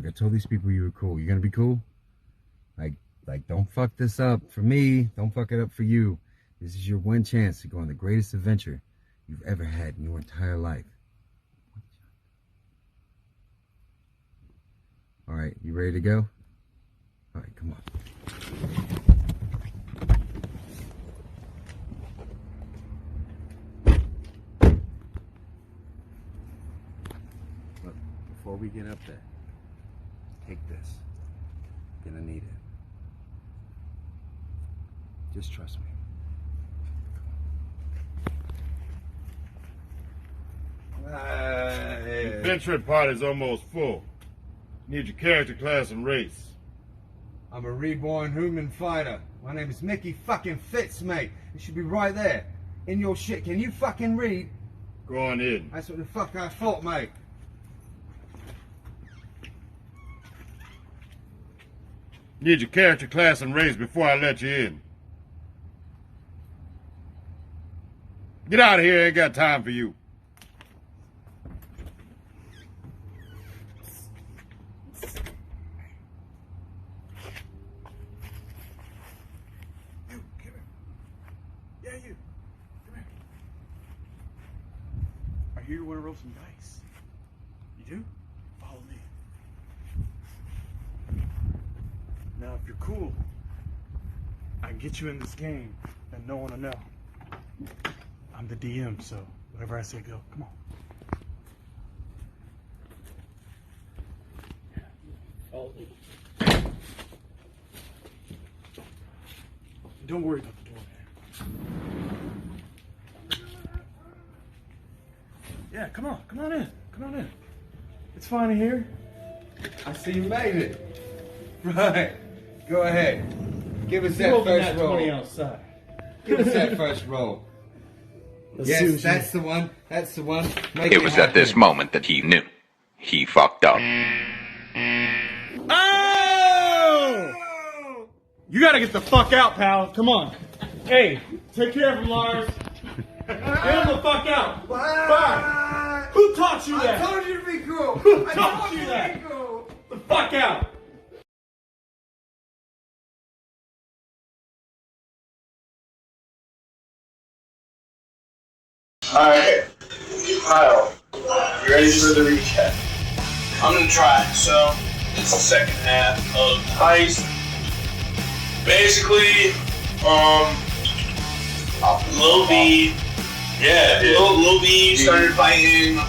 Look, I told these people you were cool. You gonna be cool? Like, don't fuck this up for me. Don't fuck it up for you. This is your one chance to go on the greatest adventure you've ever had in your entire life. All right, you ready to go? All right, come on. Look, before we get up there, take this. You're gonna need it. Just trust me. The adventure party's almost full. Need your character, class, and race. I'm a reborn human fighter. My name is Mickey fucking Fitz, mate. It should be right there. In your shit. Can you fucking read? Go on in. That's what the fuck I thought, mate. Need your character, class, and race before I let you in. Get out of here, I ain't got time for you. You, come here. Yeah, you. Come here. I hear you want to roll some dice. You do? Follow me. Now, if you're cool, I can get you in this game and no one will know. I'm the DM, so whatever I say, go. Come on. Follow me. Don't worry about the door, man. Yeah, come on in. Come on in. It's fine in here. I see you made it. Right. Go ahead. Give us that Roll first that roll. 20 outside. Give us that first roll. Let's see Yes, what that's the one. That's the one. Make It was at this happen. moment that he knew. He fucked up. Oh! You gotta get the fuck out, pal. Come on. Hey, take care of him, Lars. Get him the fuck out. Bye. Who taught you that? I told you to be cool. Who I taught told you you that? to be cool. The fuck out. Alright, Kyle, you ready for the recap? I'm gonna try. So it's the second half of the heist. Basically, Lil B, Lil B started fighting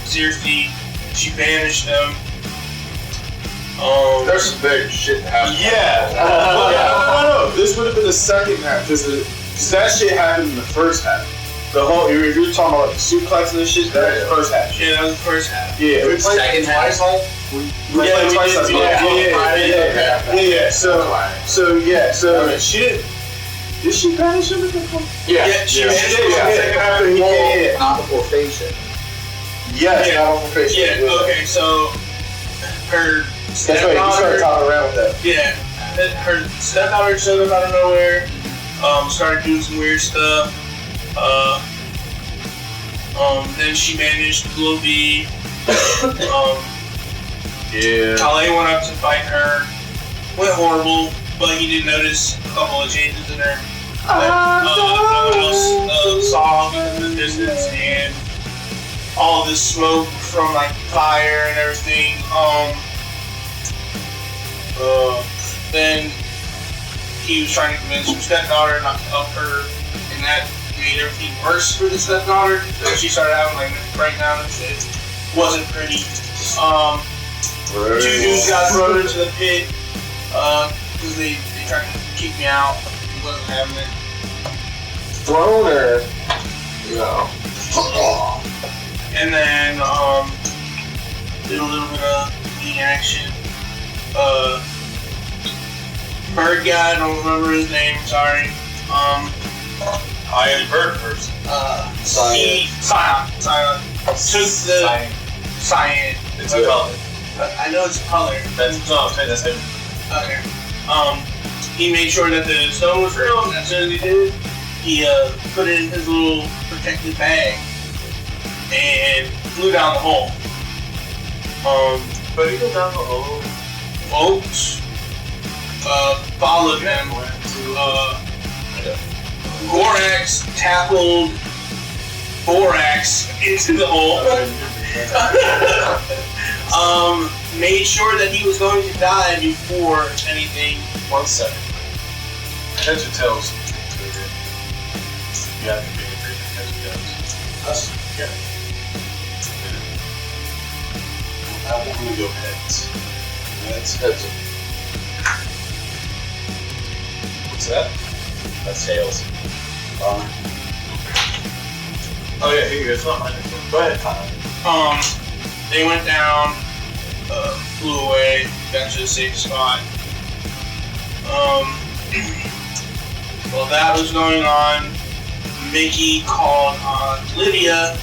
Xerxes. She banished them. There's some big shit happening. Yeah. No. This would have been the second half, because that shit happened in the first half. The whole, if you're talking about like the suplex and this shit, that was the first half. Yeah, that was the first half. Yeah, we played Second half. twice. So she didn't. Did she banish him at the point? Yeah, she did. Second half, he did. Not before Fashion. Yes, not before Fashion. Yeah. Okay, so her That's right. You started stepdaughter. talking around with that. Yeah, her stepdaughter showed up out of nowhere. Started doing some weird stuff. Then she managed Lil B. Kale went up to fight her. Went horrible, but he did notice a couple of changes in her that no one else saw because of the distance and all this smoke from like fire and everything. Then he was trying to convince her stepdaughter not to help her, and that made everything worse for the stepdaughter. So she started having like breakdown and shit. Wasn't pretty. Two dudes got thrown into the pit because they tried to kick me out. Wasn't having it. Thrown her. No. And then did a little bit of wing action. Bird guy, I don't remember his name, sorry. I am a bird person. Scion. Took the Cyan. It's a color. I know it's a color. That's him. Okay. He made sure that the stone was real, and as soon as he did, he put it in his little protected bag and flew down the hole. But he go down the hole. Folks followed them. Gorax tackled Borax into the hole. Made sure that he was going to die before anything. 1 second. Heads or tails? Yeah, I can be agreed. Heads or tails. Us? Yeah. I'm gonna go heads. That's heads. What's that? That's tails. Oh yeah, here you go. It's not mine. Go ahead, Tyler. They went down, flew away, got to a safe spot. While that was going on, Mickey called on Lydia.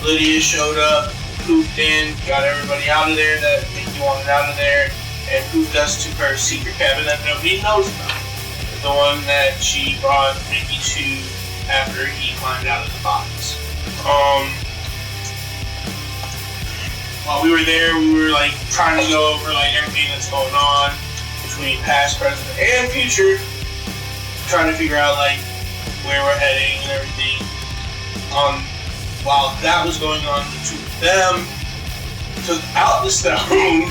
Lydia showed up, pooped in, got everybody out of there that Mickey wanted out of there, and pooped us to her secret cabin that nobody knows about. The one that she brought Mickey to after he climbed out of the box. While we were there, we were like trying to go over like everything that's going on between past, present, and future, trying to figure out like where we're heading and everything. While that was going on, the two of them took out the stone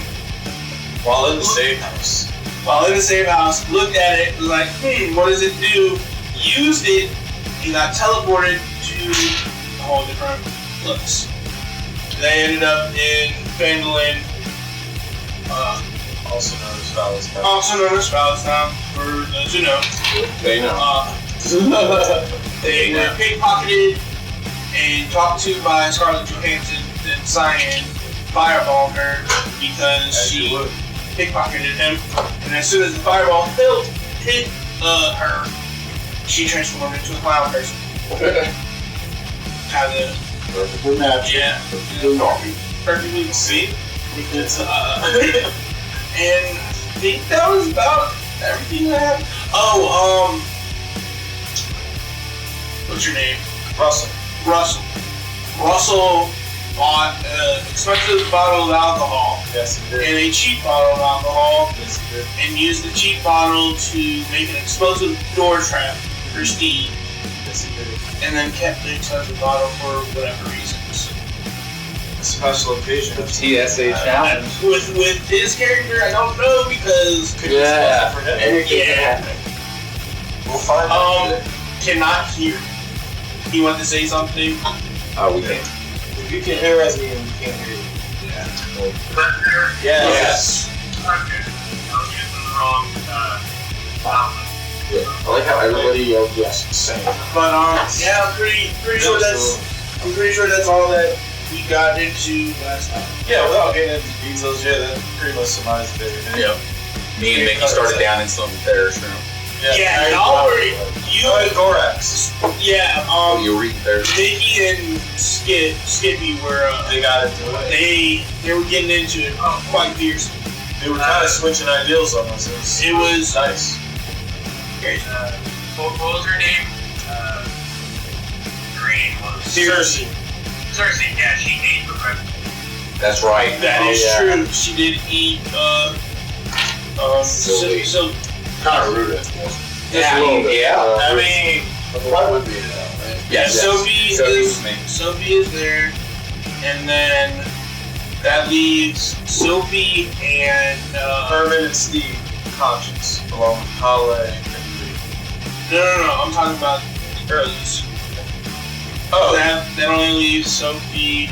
While in the safe house. While in the safe house, looked at it, was like, what does it do? Used it, and got teleported to a whole different place. They ended up in Phandalin, Also known as Palestine. also known as Palestine, for those who know. They know. They were pickpocketed and talked to by Scarlett Johansson, then Cyan firebombed her because she pickpocketed him. And as soon as the fireball hit her, she transformed into a clown person. Kinda. Perfectly natural. Yeah. Perfectly seen. It's, and I think that was about everything that happened. Oh, what's your name? Russell. Russell bought an expensive bottle of alcohol Yes, he did. and a cheap bottle of alcohol Yes, he did. and used the cheap bottle to make an explosive door trap for Steve, Yes, he did. and then kept the expensive bottle for whatever reasons. A special occasion. The TSA challenge. With his character, I don't know because Could be special for him. yeah, We'll find out. cannot hear. He wanted to say something. Oh, we can't. If you can hear us, we can't hear you. Yeah. Yes. I like how everybody yelled yes. Same. But yeah, I'm pretty sure that's all that we got into last time. Yeah, without getting into details, yeah, that pretty much summarizes everything. Yep. Me and Mickey started down in some Ferris room. Yeah, y'all were you. Gorax. Yeah, You were eating Ferris. Mickey and Skippy were They got into it. they were getting into it quite fiercely. They were kind of switching ideals on us. It was nice. great. What was her name? Green was. Cersei. Cersei, yeah, she ate the bread. That's right. That is yeah. true. She did eat Sylvie. so Kind of rude. Yeah, yeah. I mean, Why would be that, right? Yes. Sophie Sophie was me. Sophie is there, and then that leaves Sophie and Herman and Steve, conscious, along with Kale and Lee. no, I'm talking about the girls. Oh, That only leaves Sophie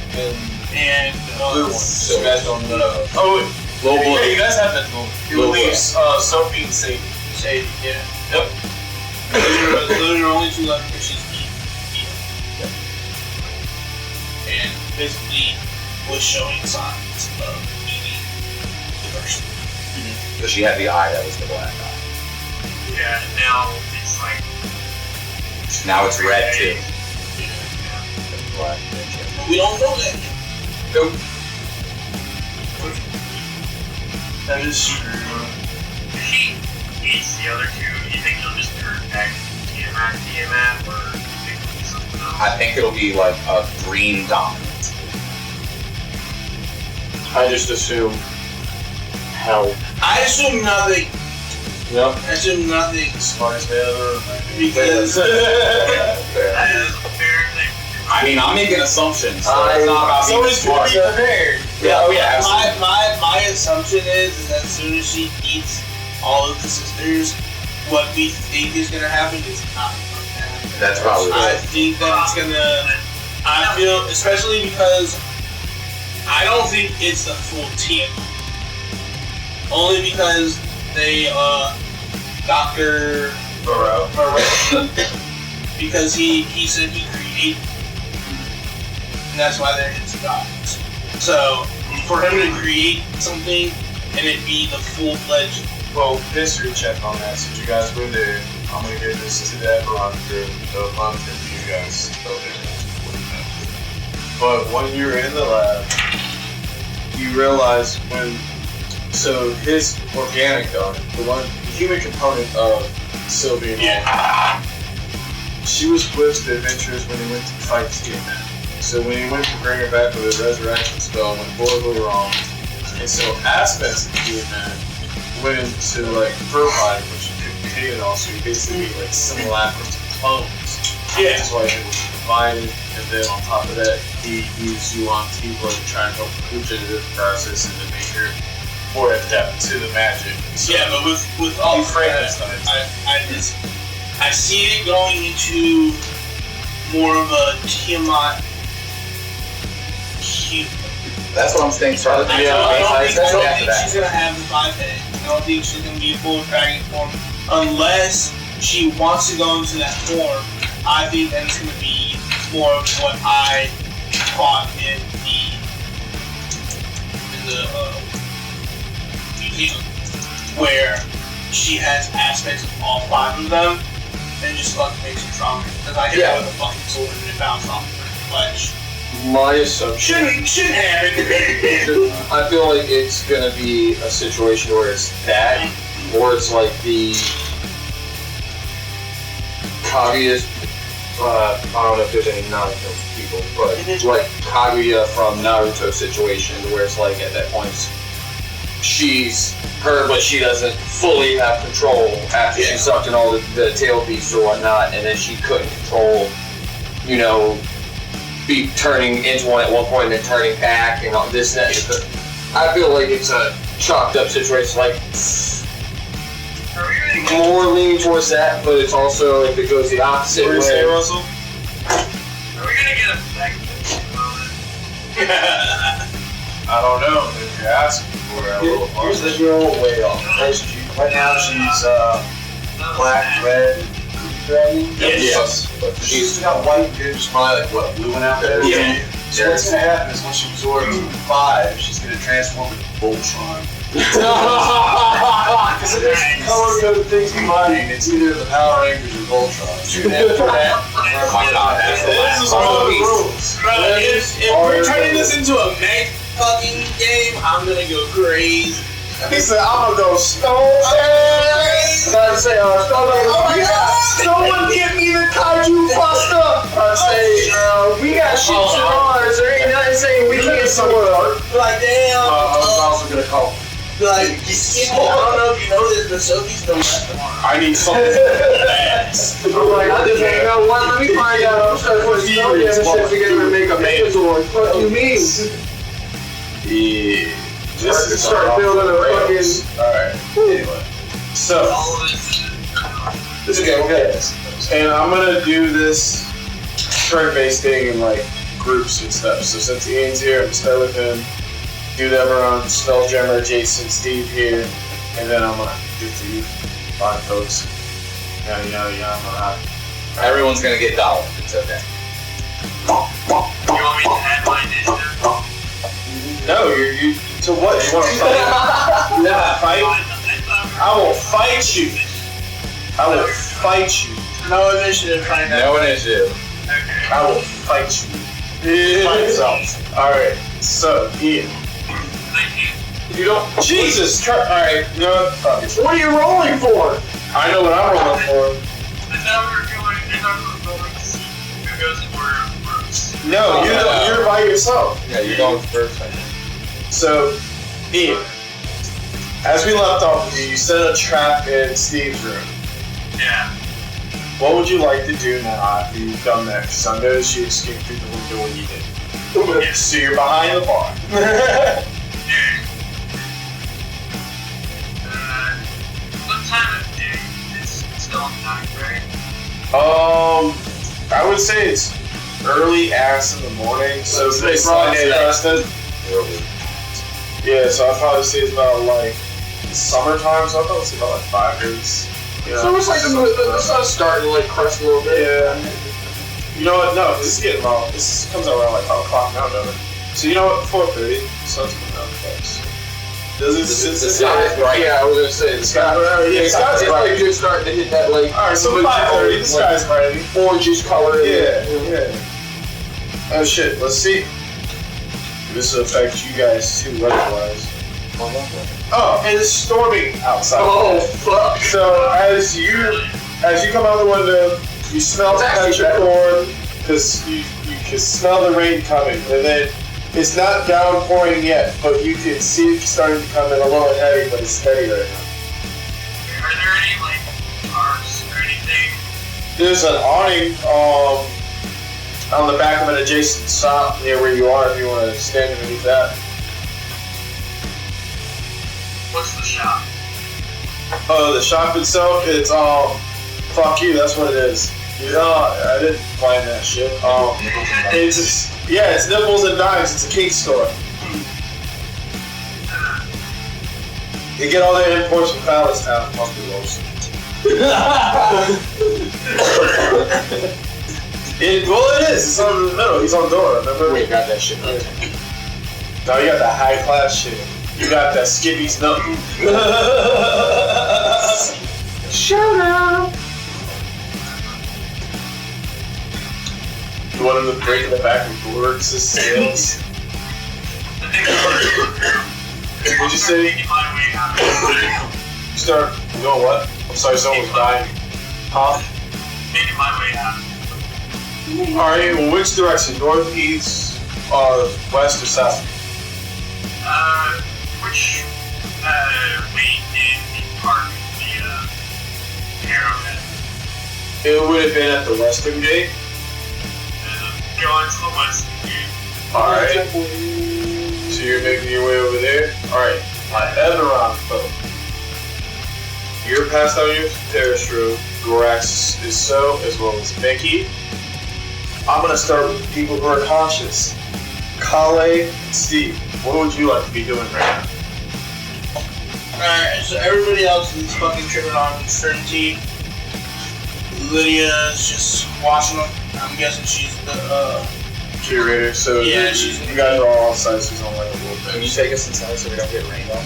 and blue one. So you guys don't know. Oh, wait. Little Yeah, boy. you guys have that one. It Little leaves Sophie and Sadie. Sadie, yeah. Yep. Those are the only two left because she's eating. And basically was showing signs of eating the person. Because she had the eye that was the black eye. Yeah, and now it's like. Now it's red too. Black. But we don't know that yet. Nope. That is true. If she eats the other two, do you think you'll just turn back Tiamat, or do you think it'll be something else? I think it'll be like a green dominant. I just assume hell. I assume nothing. Yep. I assume nothing. Smartest man ever. Because I mean, I'm making assumptions. So I- it's not about being somebody's gonna smart. be prepared. Yeah, oh yeah, absolutely. My assumption is that as soon as she eats all of the sisters, what we think is gonna happen is not going to happen. That's probably I right. think that it's gonna. I feel, especially because I don't think it's the full team. Only because they, Dr. Moreau. Because he said he created, and that's why they're his gods. So for him to create something and it be the full-fledged. Well, history check on that. Since you guys were there, I'm gonna give this to the Eberron crew. So I'm for you guys. But when you're in the lab, you realize so his organic daughter, the human component of Sylvia, she was with the adventurers when they went to fight Tiamat. So when he went to bring her back with a resurrection spell, went horribly wrong. And so aspects of Tiamat went into like Furfire, which you couldn't hit it all, so he basically made like simulacrums of clones. Yeah. That's why it was divided, and then on top of that, he used Yuan T-Blood to try and help push into the process and to make her more adept to the magic. So, Yeah, but with all Frankenstein. I see it going into more of a Tiamat. That's what I'm thinking. I don't think That's she's gonna have the 5 head. I don't think she's gonna be a full dragon form unless she wants to go into that form. I think that it's gonna be more of what I taught in the museum, where she has aspects of all 5 of them and just fucking makes her stronger. Because I hit her with a fucking sword and it bounced off her flesh. My assumption. Shouldn't happen. I feel like it's gonna be a situation where it's that, or it's like the Kaguya's. I don't know if there's any Naruto people, but like Kaguya from Naruto situation, where it's like at that point she's her, but she doesn't fully have control after she sucked in all the tail beasts or whatnot, and then she couldn't control, be turning into one at one point and then turning back and all this and that. I feel like it's a chalked up situation, like more leaning towards that, but it's also if it goes the opposite way. Are Russell? we gonna get a segment moment? I don't know. If you're asking for it, here's the real way off. Right now she's black, red, dragon. Yes. She's got white, she's probably like what, blue one out there? Yeah. So what's gonna happen is when she absorbs 5, she's gonna transform into Voltron. Because if there's color code things combining, it's either the Power Rangers or Voltron. Oh my god, that's the last These are one. the rules. Bro, if we're turning this into a mech fucking game, I'm gonna go crazy. He said, I'm gonna go stone chase. Gotta say, Oh my god! someone give me the kaiju pasta. I say, we got shit to ours. There ain't nothing saying we can't swirl. Like, damn. I was also gonna call. Like, I don't know if you know this, but Sophie's the left arm. I need something fast. I'm like, I just ain't know what. Let me find out. I'm starting to put shit together to make a Megazord. What do you mean? Yeah. Just start building a fucking. Alright. Anyway. So. It's okay, okay. And I'm gonna do this turn-based thing in like groups and stuff. So since Ian's here, I'm gonna start with him. Do the Eberron, Spelljammer, Jason, Steve here, and then I'm gonna do to you, fine folks. Yeah. Everyone's gonna get dollars. It's okay. You want me to add my initiative? No, you to what? You want to fight? Nah, fight. I will fight you. I will fight you. No initiative right now. No initiative. Okay. I will fight you. Fight yourself. Alright, so Ian. You don't. Jesus! Alright, you know what? Fuck it. What are you rolling for? I know what I'm rolling for. I thought we were going to see who goes in order of groups. No, you're by yourself. Yeah, you're going first. So, Ian, as we left off with you set a trap in Steve's room. Yeah. What would you like to do now after you've done that? Because I noticed you escaped through the window when you did. So you're behind the bar. What time of day? It's still night, right? I would say it's early ass in the morning, so it's probably Preston. Yeah, so I'd probably say it's about like summertime, so I'd probably say about like 5 days. Yeah. So it's like the sun's starting to like crust a little bit. Yeah. You know what? No, this is getting about. This comes out around like 5 o'clock now, though. So you know what? 4:30. Sun's coming out close. The sky's bright. Yeah, I was gonna say the sky. Yeah, the sky's it's bright. like just starting to hit that like. All right, so 5:30. The sky's bright. Orangish color. Yeah. Oh shit. Let's see. This will affect you guys too, weather-wise. Oh, and it's storming outside. Oh fuck! So as you come out the window, you smell the petrichor because you can smell the rain coming, and then it's not downpouring yet, but you can see it starting to come in a little heavy, but it's steady right now. Are there any like tarps or anything? There's an awning on the back of an adjacent shop near where you are if you want to stand underneath that. What's the shop? The shop itself, it's fuck you, that's what it is. You know, I didn't plan that shit. It's just, yeah, it's nipples and dimes, it's a kink store. You get all their imports from Palace Town, must be lost. Well, it is. It's on the middle. He's on the door. Remember? We got that shit. No, you got that high class shit. You got that Skippy's nut. Shout out. You want him to break in the back and works his skills? What'd you say? You start. You know what? I'm sorry, someone was dying. Huh? Making my way out. Alright, well, which direction? North, east, west, or south? Which way did the park the arrowhead? It would have been at the western gate. Going to the western gate. Alright. So you're making your way over there? Alright. Eberron, you're passed on your terrace road. Gorax is so, as well as Mickey. I'm gonna start with people who are conscious. Kale and Steve, what would you like to be doing right now? Alright, so everybody else is fucking tripping on certainty. Lydia's just watching them. I'm guessing she's the Curator, so yeah, you guys are all outside, so she's on like a little Can bit. you take us inside so we don't get rained on?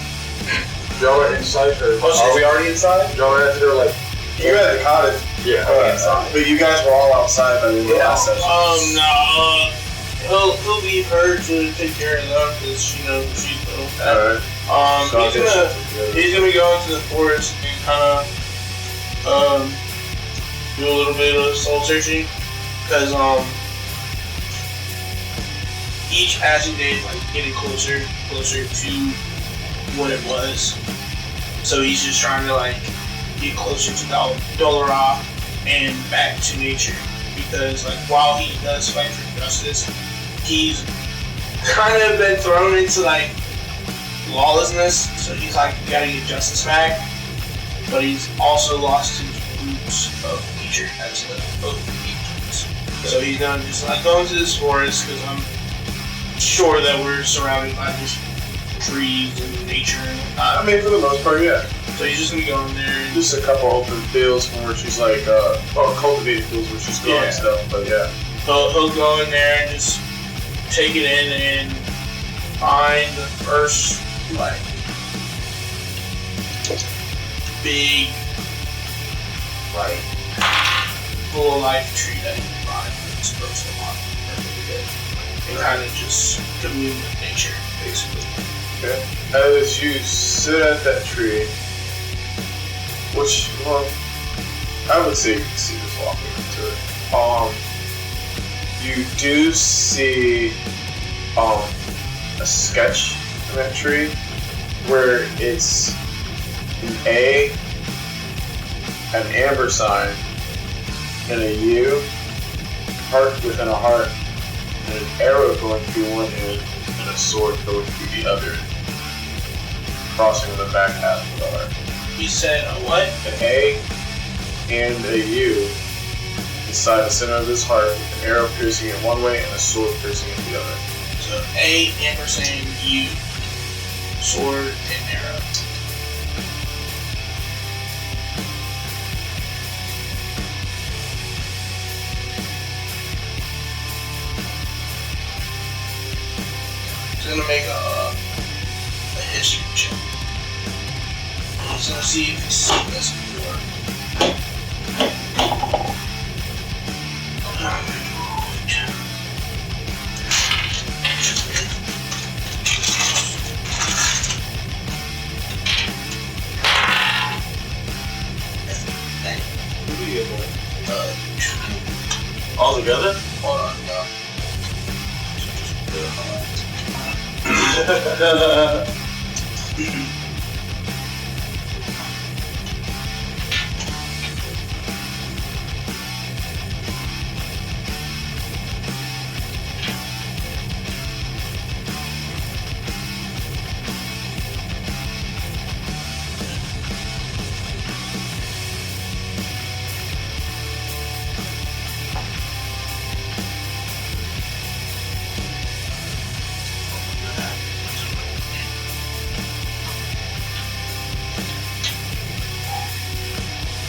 Y'all are inside, or Are we already inside? y'all are at the like, you had the cottage. Yeah, But you guys were all outside by the end of the last session. no, he'll leave her to take care of them because she knows she's little. Alright. He's gonna be going to the forest and kind of do a little bit of soul searching because each passing day is like getting closer to what it was. So he's just trying to like get closer to Dolora and back to nature because like while he does fight for justice, he's kind of been thrown into like lawlessness. So he's like gotta get justice back, but he's also lost his roots of nature as both agents. So he's gonna just like go into this forest because I'm sure that we're surrounded by just trees and nature and whatnot. I mean, for the most part, yeah. So he's just gonna go in there and Just a couple open fields from where she's like, or cultivated fields where she's growing stuff, but yeah. he'll go in there and just take it in and find the first like big like full life tree that he can find that's supposed to want and kind of just commune with nature basically. Okay. As you sit at that tree, which, well, I would say you can see this walking into it. You do see a sketch, a tree where it's an A, an amber sign, and a U, heart within a heart, and an arrow going through one end, and a sword going through the other, crossing the back half of the heart. You said a what? An A and a U inside the center of this heart, with an arrow piercing it one way and a sword piercing it the other. So A, ampersand, U, sword, and arrow. He's gonna make a history check. He's gonna see if he's seen this before. All together? Hold on,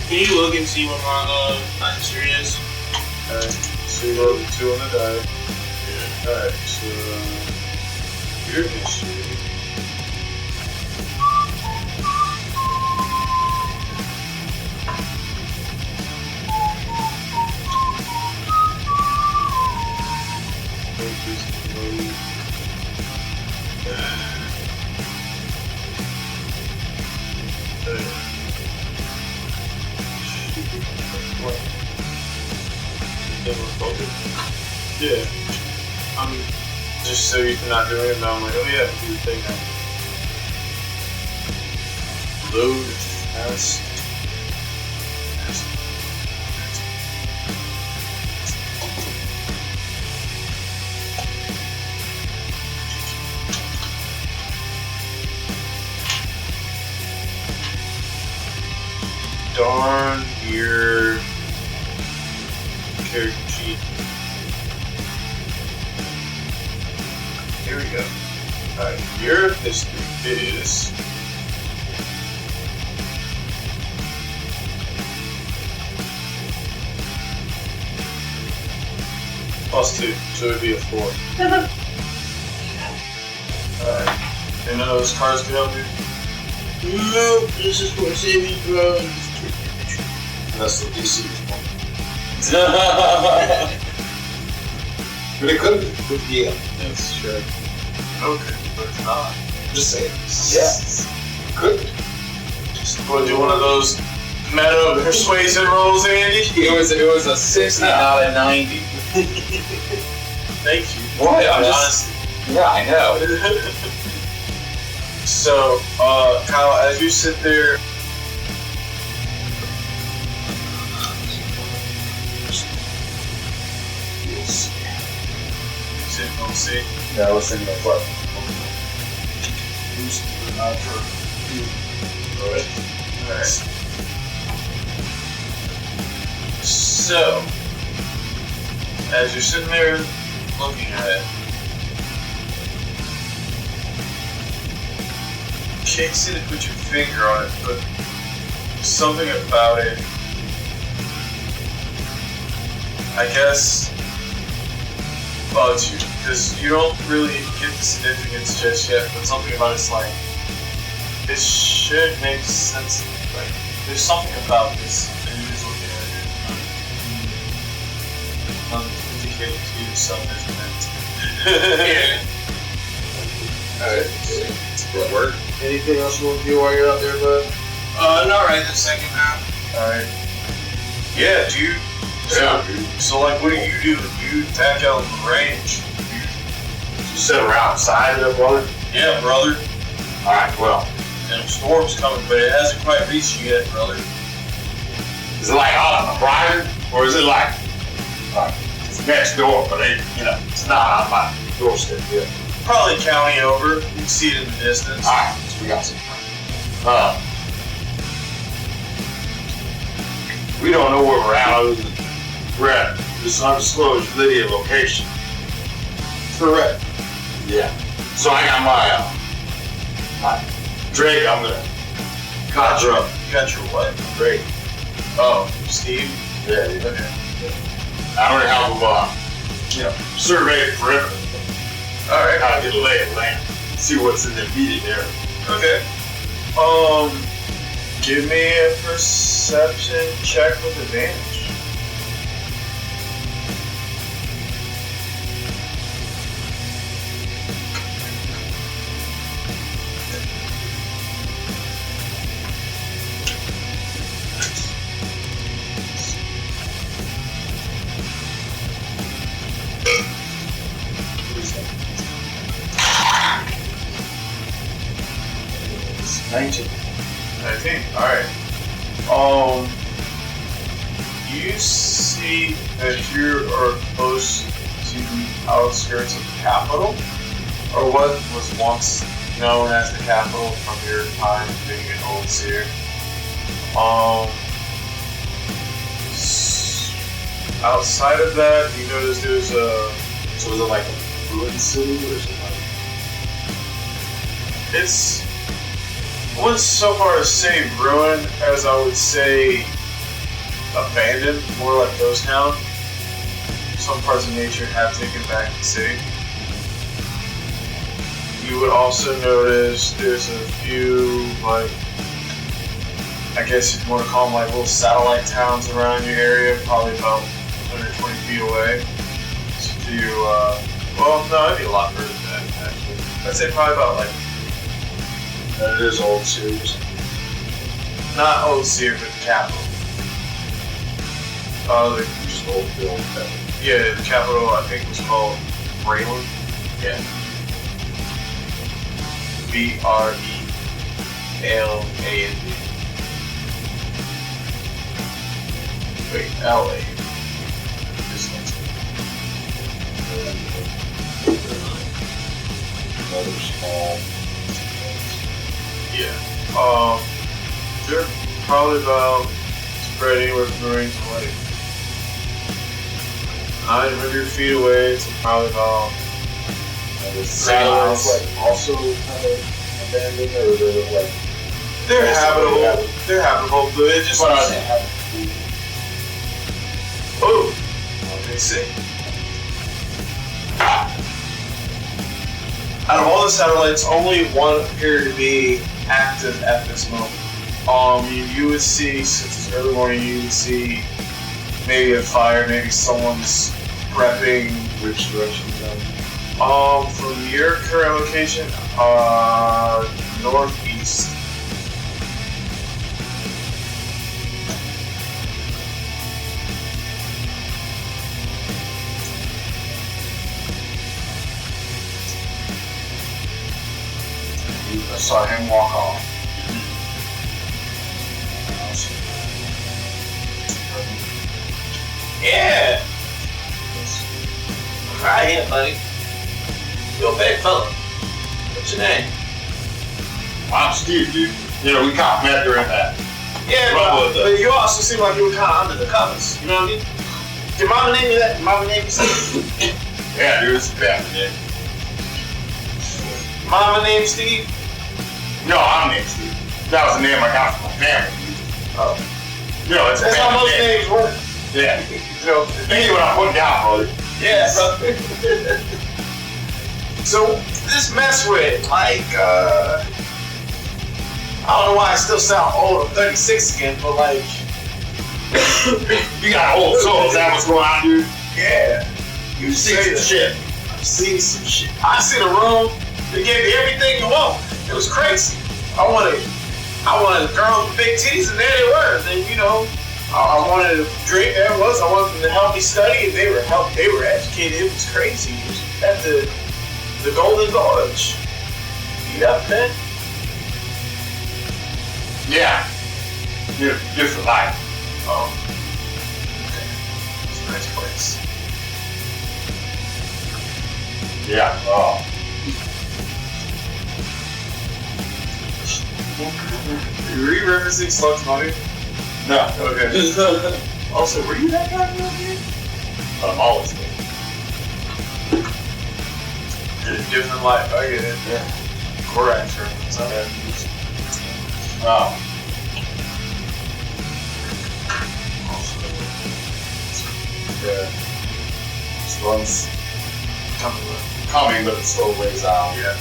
Can you look and see what my history is? Alright, so you rolled a 2 on the die. Yeah. Alright, so your history. Yeah. I'm just so used to not doing it, but I'm like, oh yeah, do the thing now. Load as darn your character sheet. Here we go. Alright, your history is +2, so it'd be a 4. Alright. Any of those cards can help you? No, this is for saving throw. And that's the DC is 1. But it could be. Yeah. That's true. Okay, but it's not. Just say it. Yes. Could be. Just want to do one of those meta persuasion rolls, Andy? It was a 60, not a 90. Thank you. What? Honestly. Yeah, I know. So, Kyle, as you sit there, see? Yeah, I was thinking of what? Alright. So, as you're sitting there looking at it, can't see to put your finger on it, but something about it, I guess, bugs you, because you don't really get the significance just yet, but something about it's like, it should make sense. Like, there's something about this, and you're just looking at it, indicating to yourself as Yeah. Alright. Good work. anything else you want to do while you're out there, bud? Not right this second now. Alright. Yeah, dude. So like, what do? You tack out in range. You sit around outside of one? Yeah, brother. Alright, well. And the storm's coming, but it hasn't quite reached you yet, brother. Is it like on the horizon? Or is it like it's next door, but it's not on my doorstep yet? Probably county over. You can see it in the distance. Alright, so we got some. We don't know where we're at other than we're at this undisclosed Lydia location. Correct. Yeah. So I got my Drake, I'm gonna conjure up. You got your what? Drake. Oh, Steve? Yeah. Okay. I'm gonna help him, survey the perimeter. Alright. Kind of get a lay of land. See what's in the immediate area. Okay. Give me a perception check with advantage. It's 19. 19. Alright. You see that you are close to the outskirts of the capital, or what was once known as the capital from your time being an old seer. Outside of that, you notice there's a. So is it like a ruined city or is it like? It's. I wouldn't so far as say ruined as I would say abandoned, more like ghost town. Some parts of nature have taken back the city. You would also notice there's a few, like, I guess if you want to call them like little satellite towns around your area, probably about 120 feet away. So well, no, it'd be a lot further than that, actually. I'd say probably about like. That it is old series. Not Old Seer, but the capital. Just old build. Yeah, the capital I think was called Breland. Yeah. Breland. Wait, LA. Another small. Yeah. They're probably about spread anywhere from the range of like 900 feet away to probably about Silence, like also kind of abandoned, or they're like they're habitable. They're habitable, but it just. What are they habitable? Oh, let me see. Out of all the satellites, only one appeared to be active at this moment. You would see, since it's early morning, you would see maybe a fire, maybe someone's prepping. Which direction is that? From your current location, northeast. I saw him walk off. Yeah. Right here, buddy. You're a big fella. What's your name? I'm Steve, dude. We caught met during that. Yeah, but you also seem like you were kind of under the covers. You know what I mean? Did Mama name you that? Mama name you Steve? Yeah, dude, it's a family name. Mama named Steve? No, I'm named Steve. That was the name I got from my family, dude. Oh. It's a That's how family most name. names work. Yeah. Thank you what I'm putting down, brother. Yeah, brother. So, this mess with, like, I don't know why I still sound old. I'm 36 again, but like, You got old soul. Is that what's going on, dude? yeah. You see some shit. I've seen some shit. I seen a room that gave you everything you want. It was crazy. I wanted girls with big titties, and there they were. And then, I wanted a drink. There it was. I wanted them to help me study, and they were educated. It was crazy. It was at the Golden Gorge. You have been? Yeah. Different life. Oh. Okay. It's a nice place. Yeah. Were you referencing Slug's money? No. Okay. Also, were you that guy around here? But I'm always good. Different life, I get it. Yeah. Correct reference, I have used. Oh. Yeah. Storm's coming, but it's still ways out. Yeah.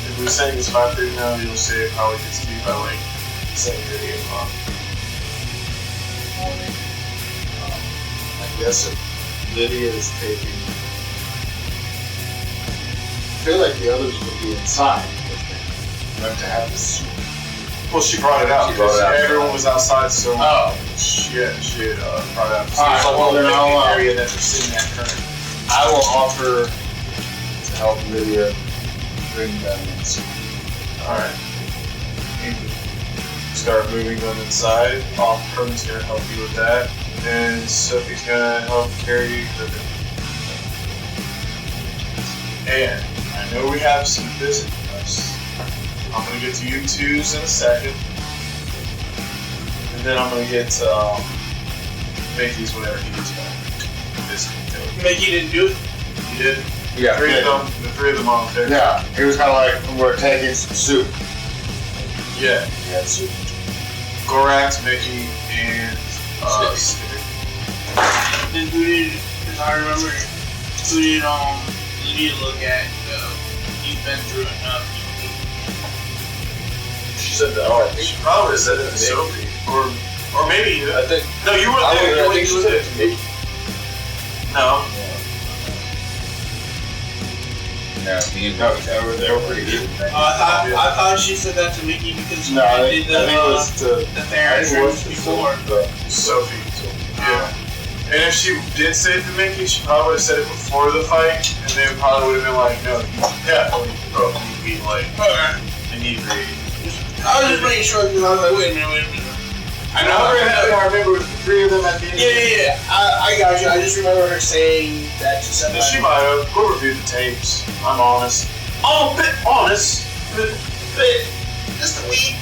If we say it's 5:30 now, you'll say it probably gets to be by like 7:30, 8 o'clock. Morning. I guess if Lydia is taking. I feel like the others would be inside if they went to have this. Well, she brought it out. She brought it out. Everyone was outside, so she had brought it out. So Alright, it's a well, whole then picnic I'll, area that they're sitting at currently. I will offer to help Lydia bring them in. Alright. Start moving them inside. Herman's gonna help you with that. And Sophie's gonna help carry the. And I know we have some visitors. I'm gonna get to you twos in a second. And then I'm gonna get Mickey's whatever he needs back. Mickey didn't do it. You did? Yeah. The three of them on there. Yeah. He was kind of like, we're taking some soup. Yeah. Yeah, soup. Gorax, Mickey, and Then who did, because I remember, who did you need to look at, you've been through enough. She said that. Oh, I think she probably said it to Sophie. Or maybe you. I think. No, you were there. I think she said it to me. No. Yeah, me and Doug, they were pretty good. I thought she said that to Mickey because she No, I did think it was to. the Theron before. Sophie. Yeah. And if she did say it to Mickey, she probably would have said it before the fight, and they probably would have been like, no, you definitely broke me, be like, inebriated. I was just making sure because I was like, wait a minute. I know. I remember the three of them at the end. Yeah. I got you. I just remember her saying that to somebody. She might have. We'll review the tapes. I'm honest. I'm a bit honest. Bit. Just a wee.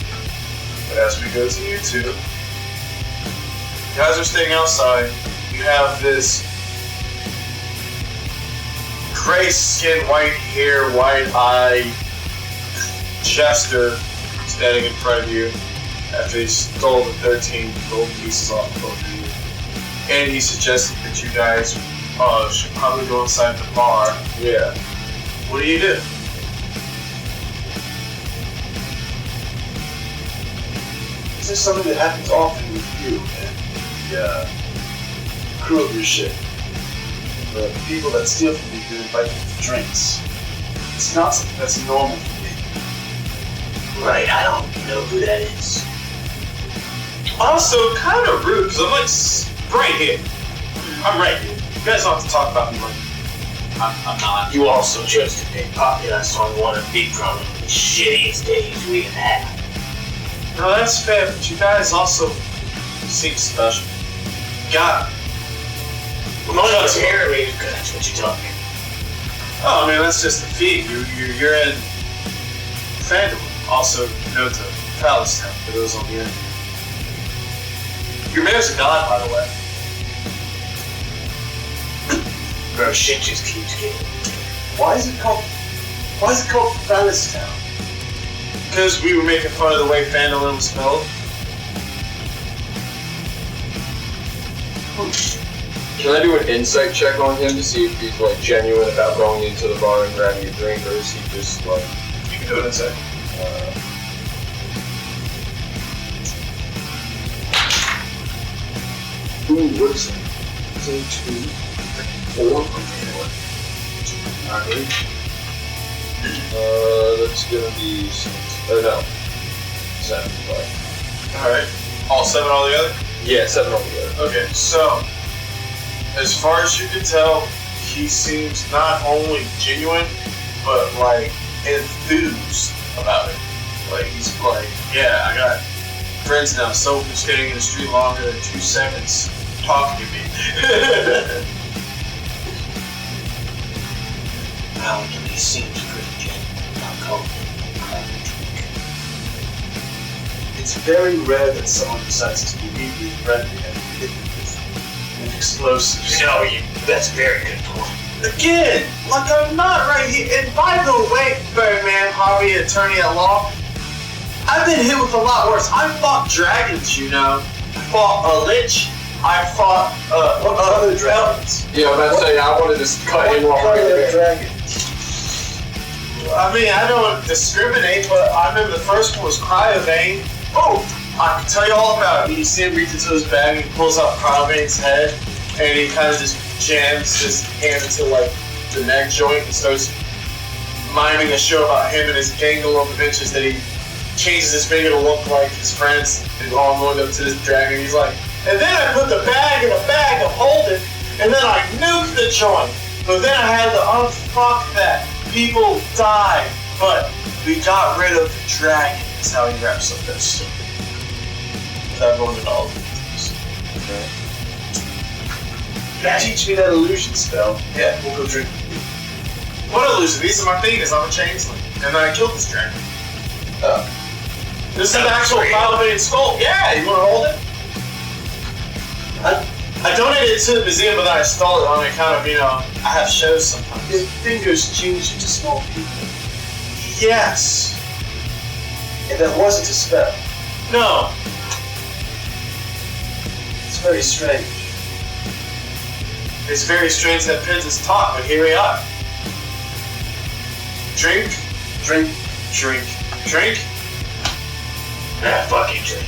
But as we go to you two, you guys are staying outside. You have this gray skin, white hair, white eye Chester standing in front of you after he stole the 13 gold pieces off both of you. And he suggested that you guys should probably go inside the bar. Yeah. What do you do? This is something that happens often with you and the crew of your ship. The people that steal from you do invite you to drinks. It's not something that's normal for me. Right, I don't know who that is. Also, kind of rude, because I'm like right here. I'm right here. You guys don't have to talk about me like I'm not. You also chose to pickpocket us on one of the probably shittiest days we have had. no, that's fair, but you guys also seem special. Got it. Most irritated because that's what you're talking. Oh, man, that's just the feed. You're in Fandom, also known to Palace Town, for those on the end. Your mayor's a god, by the way. Bro, shit just keeps getting. Why is it called Palace Town? Because we were making fun of the way Fandom was spelled. Can I do an insight check on him to see if he's like genuine about going into the bar and grabbing a drink, or is he just like? You can do an insight. Ooh, what is that? 2, 4, okay. That's gonna be 6. Oh no, 7. But Alright. All 7 altogether? yeah, 7 altogether. Okay, so as far as you can tell, he seems not only genuine, but like enthused about it. Like he's like, yeah, I got friends now. Someone who's standing in the street longer than 2 seconds talking to me. Well, he seems pretty genuine about going and grabbing a drink. It's very rare that someone decides to be deeply friendly and hit with an explosive. That's a very good point. Again, like I'm not right here. And by the way, Birdman, Harvey, attorney at law, I've been hit with a lot worse. I fought dragons, you know. I fought a lich. I fought what other dragons? Yeah, I'm about to say, I wanted to cut him off right there. Dragon. I mean, I don't discriminate, but I remember the first one was Cryovane. Oh, I can tell you all about it. You see him reach into his bag and he pulls out Cryovane's head, and he kind of just jams his hand into like the neck joint and starts miming a show about him and his gang go up the benches that he changes his finger to look like his friends and all going up to this dragon. He's like, and then I put the bag in a bag of holding, and then I nuked the joint. But then I had to unfuck that. People died, but we got rid of the dragon. That's how he wraps up that story. Without going into all the details. Okay. Teach me that illusion spell. Yeah, we'll go drink. What illusion? These are my things. I'm a changeling. And then I killed this dragon. This is an actual Cryovane skull. Yeah, you want to hold it? I donated it to the museum, but then I stole it on account of, I have shows sometimes. Your fingers change into small people. Yes. And that wasn't a spell. No. It's very strange. It's very strange that Princes talk, but here we are. Drink, drink, drink, drink. Yeah, fucking drink.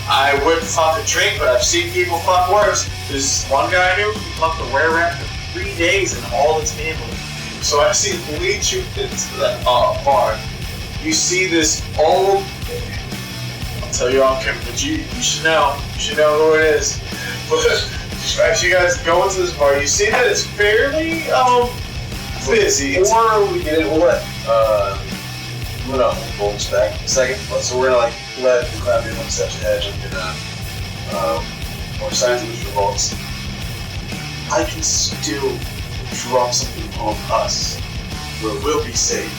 I wouldn't fuck a drink, but I've seen people fuck worse. There's one guy I knew who fucked a were-rat for 3 days and all its family. So I've seen him lead you into that bar. You see this old... I'll tell you off camera, but you should know. You should know who it is. But as you guys go into this bar, you see that it's fairly busy. Before we get into what? We'll hold this back a second. So we're gonna let the crowd be one step ahead and more signs of his revolts. I can still drop something on us where we'll be safe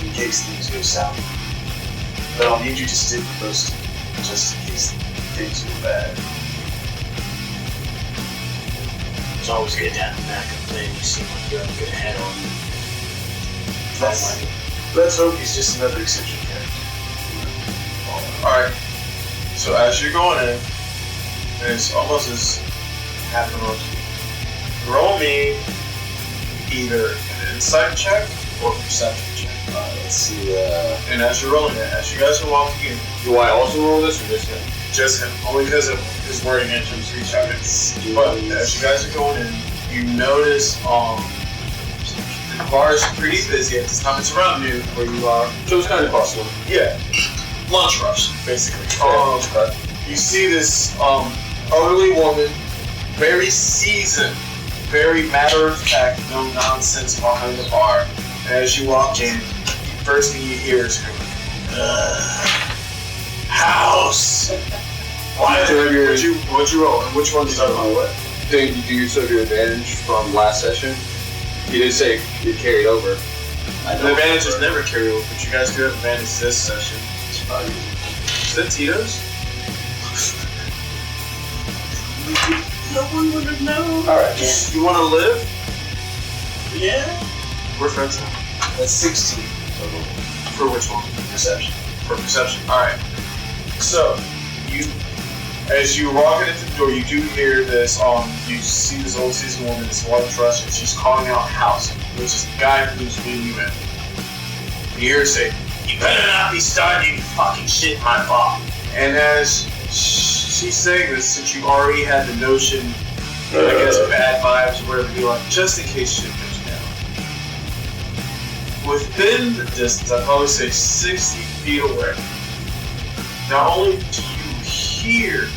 in case things go south. But I'll need you to stick close to me just in case things go bad. It's always good to have a backup plan. You seem like you have a good head on. Let's hope he's just another eccentric character. Alright, so as you're going in, it's almost as happening on roll me either an insight check or perception check. Let's see, and as you're rolling it, as you guys are walking in, Do I also roll this or just him? just him, only because of his wording engines reach out. But as you guys are going in, you notice the bar is pretty busy at this time. It's around noon where you are. So it's kind of bustling. Yeah. Lunch rush, basically. You see this elderly woman, very seasoned, very matter of fact, no nonsense behind the bar. And as you walk in, the first thing you hear is her, house. What'd you roll? And which one did you roll? Did you use of your advantage from last session? You didn't say it carried over. The advantage is never carried over, but you guys do have advantage this session. Is that Tito's? No one would have known. alright, You want to live? Yeah. We're friends now. that's 16 total. For which one? Perception. For perception. Alright. So, as you walk into the door, you do hear this, you see this old seasoned woman, this white dress, and she's calling out house, which is the guy who's leading you in. You hear her say, You better not be starting any fucking shit in my bar. and as she's saying this, since you already had the notion, I guess bad vibes or whatever, you're like, just in case shit goes down. Within the distance, I'd probably say 60 feet away, not only do you hear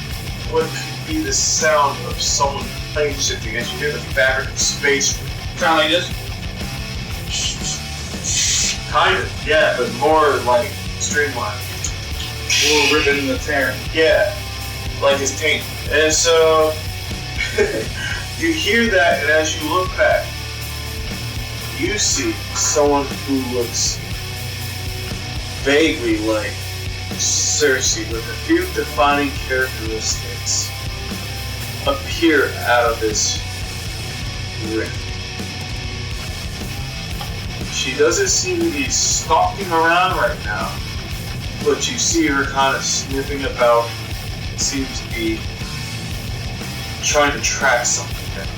what could be the sound of someone plane shifting, as you hear the fabric of space Kind of like this? Kind of, yeah, but more like streamlined. More ripping and tearing. Yeah, like his paint. And so you hear that, and as you look back, you see someone who looks vaguely like Cersei with a few defining characteristics appear out of this rift. She doesn't seem to be stalking around right now, but you see her kind of sniffing about. It seems to be trying to track something down.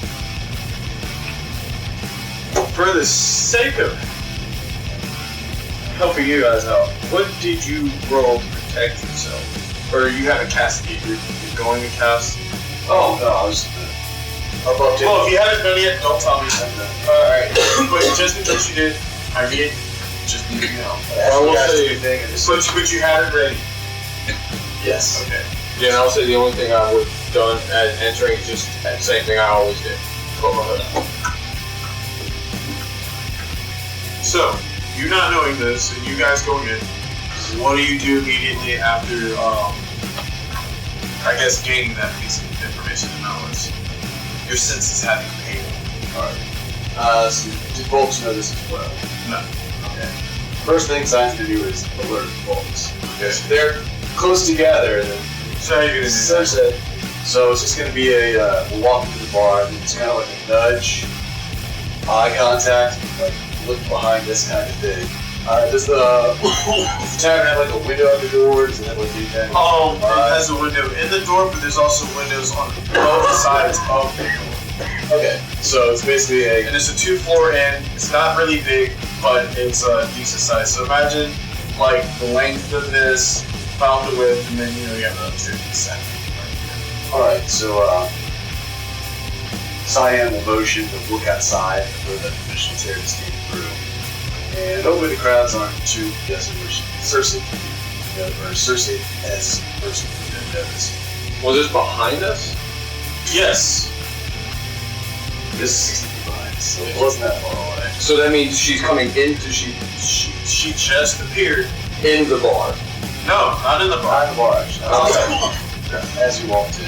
For the sake of helping you guys out, what did you roll to protect yourself? Or you haven't cast it, you're going to cast? Oh, no, I was about to. Well, if you haven't done it yet, don't tell me. Alright, but just in case you did, I mean, just, you know. I will say, But you had it ready. Yes. Okay. yeah, and I'll say the only thing I would have done at entering is just the same thing I always did. Put my hood up. So, you not knowing this, and you guys going in, what do you do immediately after, I guess, gaining that piece of information and knowledge? Your senses having paid. Alright. So did folks know this as well? No. Okay. First thing Sign's gonna do is alert folks. Okay. So they're close together, and then So how are you gonna do that? So it's just gonna be a we'll walk into the bar, and it's kind of like a nudge, eye contact, like look behind this kind of thing. Does the tavern have like a window at the door? Does it have like anything? It has a window in the door, but there's also windows on both sides of the door. Okay, so it's basically And it's a 2-floor inn. It's not really big, but it's a decent size. So imagine like the length of this, about the width, and then you have another 2 alright, so Cyan will motion to look outside for the officials there to stand through. And hopefully the crowds aren't too guessing where Cersei can be, or Cersei as a person who notice. Was this behind us? Yes. This is 60 feet behind, so it wasn't that far away. So that means she's coming into She just appeared. in the bar. No, not in the bar. Behind the bar, actually. As you walked in.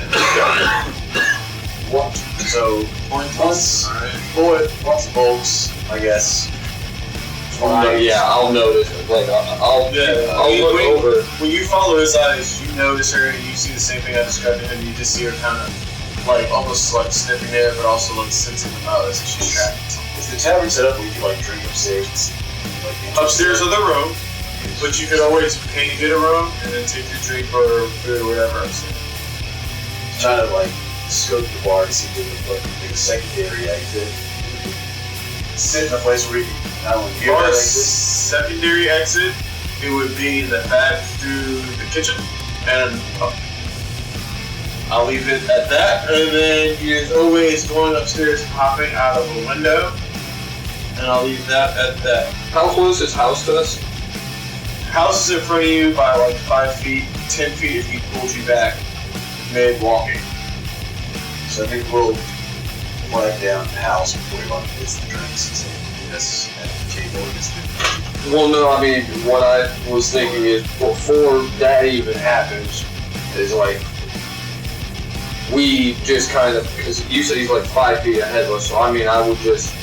So, once folks, I guess. Yeah, I'll notice. Like I'll look over. When you follow his eyes, you notice her, and you see the same thing I described to him. You just see her kind of, like, almost like sniffing there, but also like sensing the mouth as she's tracking something. Is the tavern set up where you can like drink upstairs? Upstairs are the room, but you could always pay to get a room and then take your drink or food or whatever upstairs. Trying to like scope the bar to see if there's like a secondary exit. Sit in a place where you can not only hear that exit. Secondary exit, it would be the back through the kitchen and up. I'll leave it at that, and then there's always going upstairs, hopping out of a window, and I'll leave that at that. How close is house to us? House is in front of you by like 5 feet, 10 feet if he pulled you back mid walking. So I think we'll flag down the house before we want to get the drinks and say, yes, at the table is the. Well, no, I mean, what I was thinking is before that even happens, is like, we just kind of, because you said he's like 5 feet ahead of us, so I mean, I would just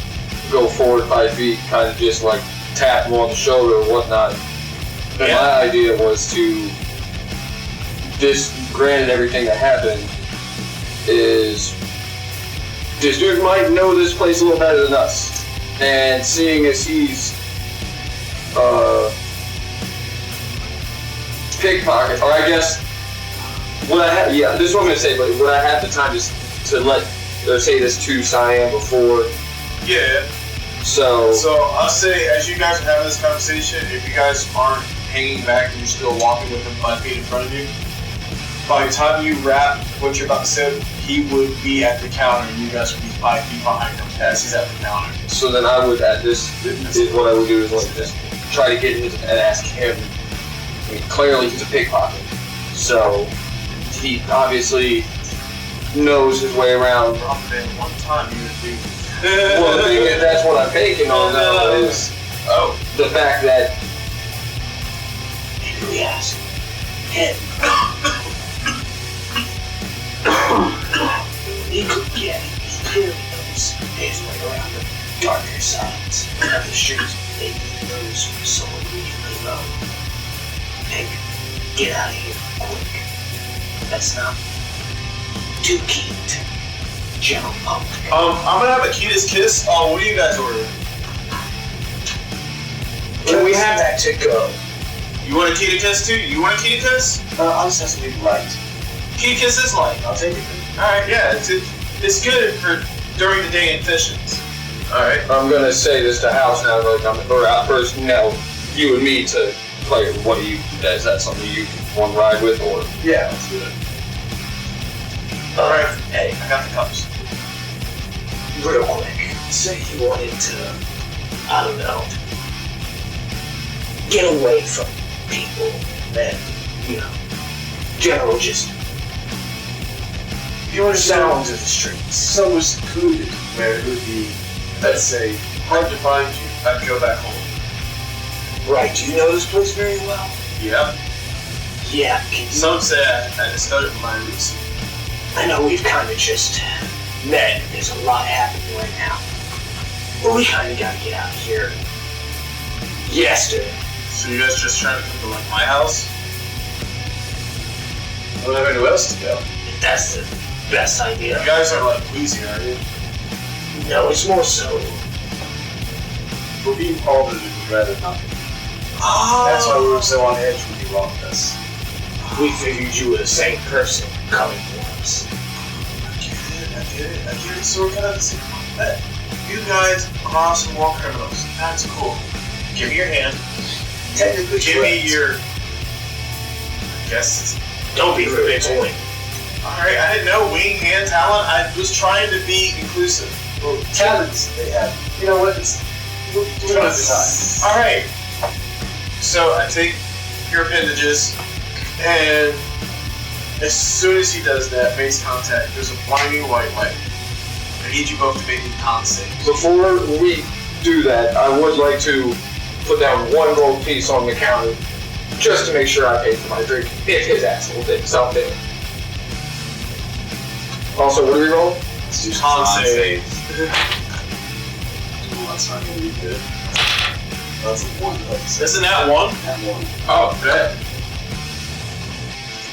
go forward 5 feet, kind of just like tap him on the shoulder or whatnot. And my idea was to, just granted everything that happened, is this dude might know this place a little better than us. And seeing as he's pickpocket, or I guess would I have? Yeah, this is what I'm gonna say. But would I have the time to let say this to Cyan before? Yeah. So I'll say, as you guys are having this conversation, if you guys aren't hanging back and you're still walking with him 5 feet in front of you, by the time you wrap what you're about to say, he would be at the counter and you guys would be 5 feet behind him as he's at the counter. So then I would, is what I would do is like just try to get him and ask him. I mean, clearly he's a pickpocket, so he obviously knows his way around. One time you would do Well, the thing is, that's what I'm banking on now is the fact that Yes. Him. He could get it. He clearly knows his way around the darker sides of the streets. Maybe he knows someone really low. Hey, get out of here quick. That's not too keen to general public. I'm gonna have a cutest kiss. What do you guys order? Can we have that to go? You want a kitty kiss too? You want a kitty kiss? I'll just have something light. Kitty kiss is light. I'll take it. Alright, yeah, it's good for during the day in fishings. Alright. I'm gonna say this to House now, like or out first now, you and me to play. What do you? Is that something you want to ride with, or? Yeah, let's do it. Alright. Hey, I got the cups. Real quick, say you wanted to, I don't know, get away from people that, general just You want to sounds of the streets. somewhere secluded where it would be, let's say, hard to find you. I'd go back home. Right, do you know this place very well? Yeah. Yeah, can Some say I discovered my roots. I know we've kind of just met, and there's a lot happening right now. But we kind of got to get out of here yesterday. So you guys just trying to come to like my house? I don't have anywhere else to go. That's the best idea. You guys are like wheezy, are you? No, it's more so. We're being called and we'd rather not. That's why we were so on edge when you wronged us. We figured you were the same person coming for us. I get it. So we're kind of the same bet. You guys are awesome war criminals. That's cool. Give me your hand. Technically, Give me your. I guess. Don't be rude, it's only. Alright, I didn't know wing hand talent. I was trying to be inclusive. Well, talents they have. You know what? We don't have time. Alright. So I take your appendages, and as soon as he does that, face contact, there's a blinding white light. I need you both to make me con saves. Before we do that, I would like to put down one gold piece on the counter, just to make sure I pay for my drink, if his asshole did something. Also, what do we roll? Let's do Con saves. Well, that's not going to be good. That's a 1. Isn't that one? That 1. Oh, bet.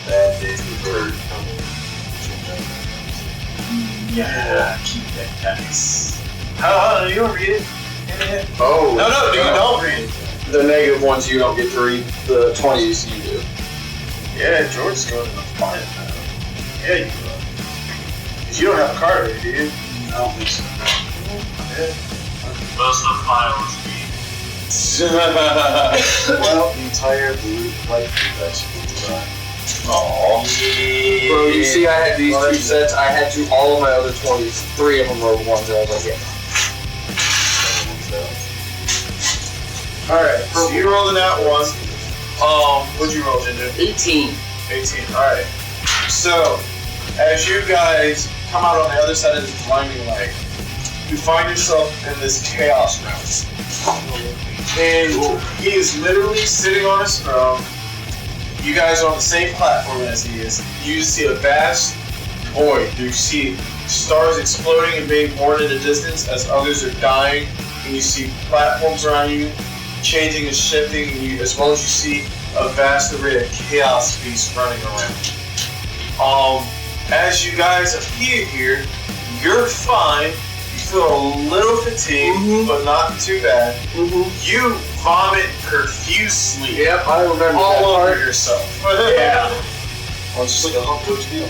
Bad day for the bird. Yeah, keep that dice. Oh, you don't read it? Oh. No, you don't read it. The negative ones you don't get to read, the 20s you do. Yeah, George's going to find it now. Yeah, you will. Because you don't have a card ready, do you? I don't think so. Most of the files be Well, the entire blue light vegetable design. Aww. Bro, you see I had these 2 sets, I had all of my other 20s, 3 of them were ones that I was like, yeah. Alright, so you rolled in that one. What'd you roll, Ginger? 18. 18, alright. So, as you guys come out on the other side of this blinding light, you find yourself in this chaos room. And he is literally sitting on his throne. You guys are on the same platform as he is. You see a vast void. You see stars exploding and being born in the distance as others are dying. And you see platforms around you changing and shifting, and as well as you see a vast array of chaos beasts running around. As you guys appear here, you're fine. You feel a little fatigued, but not too bad. You vomit profusely. Yep, I remember all that over yourself. Yeah. Well, it's just like a hot cooked meal.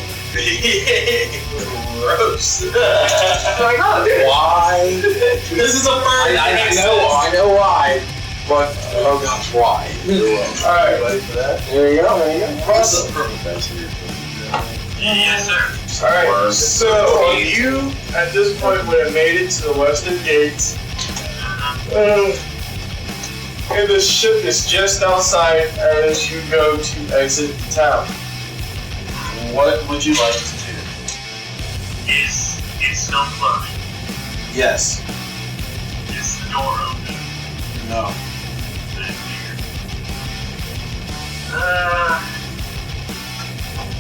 Gross. Like, oh, dude. Why? This is a bird. I know why. But, oh gosh, why? Alright. Ready for that? There you go, That's the perfect best here. yes, sir. Alright, so you at this point would have made it to the western gates. And the ship is just outside as you go to exit the town. What would you like to do? It's still floating. Yes. Is the door open? No.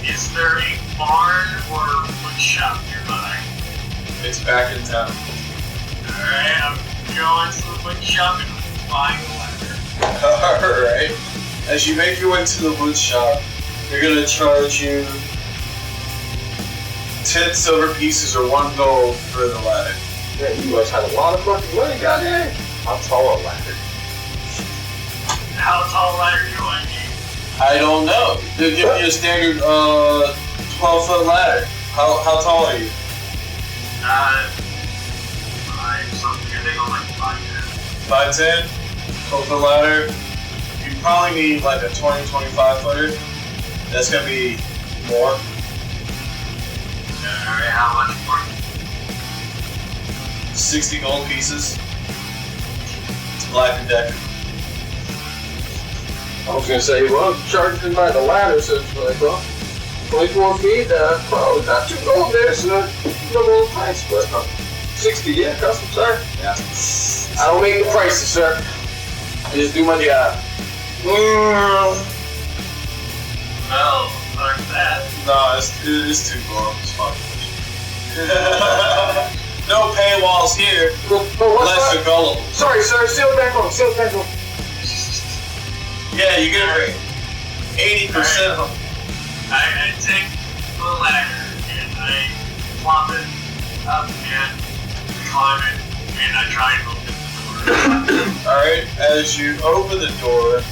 Is there a barn or wood shop nearby? It's back in town. Alright, I'm going to the wood shop and buying a ladder. Alright. As you make your way to the wood shop, they're gonna charge you 10 silver pieces or 1 gold for the ladder. Yeah, you must have a lot of fucking money, goddamn. How tall a ladder? How tall a ladder do I need? I don't know. They're giving you a standard 12-foot ladder. How tall are you? 5 something. I think I'm like 5'10". 5'10"? 12-foot ladder. You probably need like a 20-25 footer. That's gonna be more. Alright, how much more? 60 gold pieces. It's Black and Decker. I was gonna say, well, charging by the ladder, so it's like, well, 24 feet, well, not too gold there, so no little price, but 60, yeah, custom, sir. Yeah. I don't make the prices, sir. I just do my job. Well, like that. No, it's too low. It's fine. No paywalls here. Unless you're gullible. Sorry, sir. Seal it back on. Seal it back on. Yeah, you're gonna bring 80% of them. I take the ladder and I plop it up and climb it and I try and open the door. Alright, as you open the door,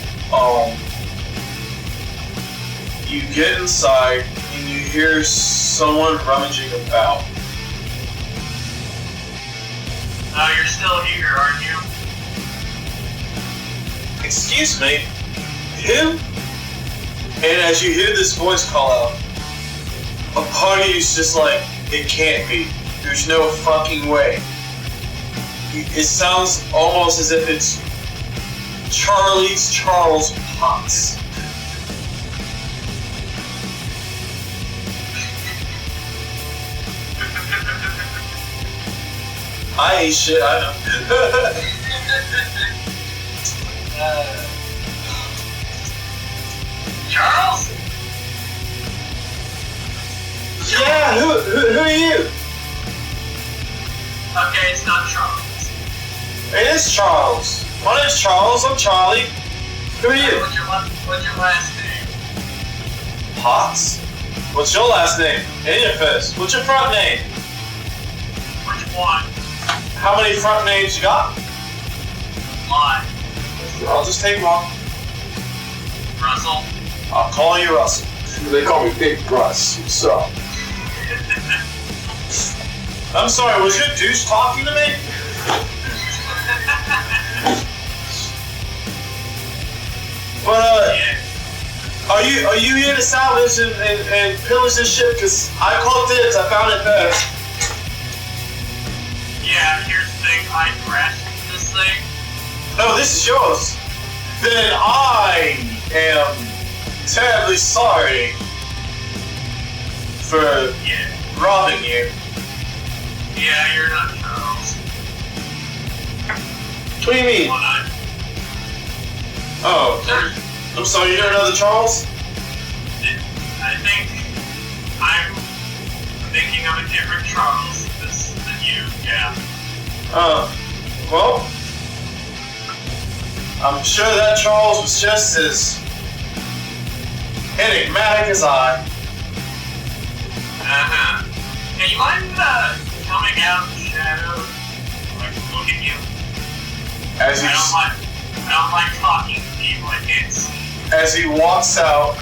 you get inside and you hear someone rummaging about. Oh, you're still here, aren't you? Excuse me? Who? And as you hear this voice call out, a part of you's just like, it can't be. There's no fucking way. It sounds almost as if it's Charles Potts. I ain't shit, I know. Charles? Yeah, who are you? Okay, it's not Charles. It is Charles. My name's Charles, I'm Charlie. Who are you? What's your last name? Potts? What's your last name? And your first. What's your front name? Which one? How many front names you got? Mine. I'll just take one. Russell? I'll call you Russell. They call me Big Russ. What's up? I'm sorry, was your douche talking to me? But are you here to salvage and pillage this ship? Cause I called dibs, I found it first. Yeah, here's the thing, I crashed this thing. No, this is yours. Then I am terribly sorry for robbing you. Yeah, you're not Charles. What do you mean? Oh, I'm sorry, you don't know the Charles? I think I'm thinking of a different Charles than you, yeah. Well, I'm sure that Charles was just as enigmatic as I. Uh-huh. Hey, you mind coming out in the shadows? Like, look at you. I don't like talking to people I can't see. As he walks out,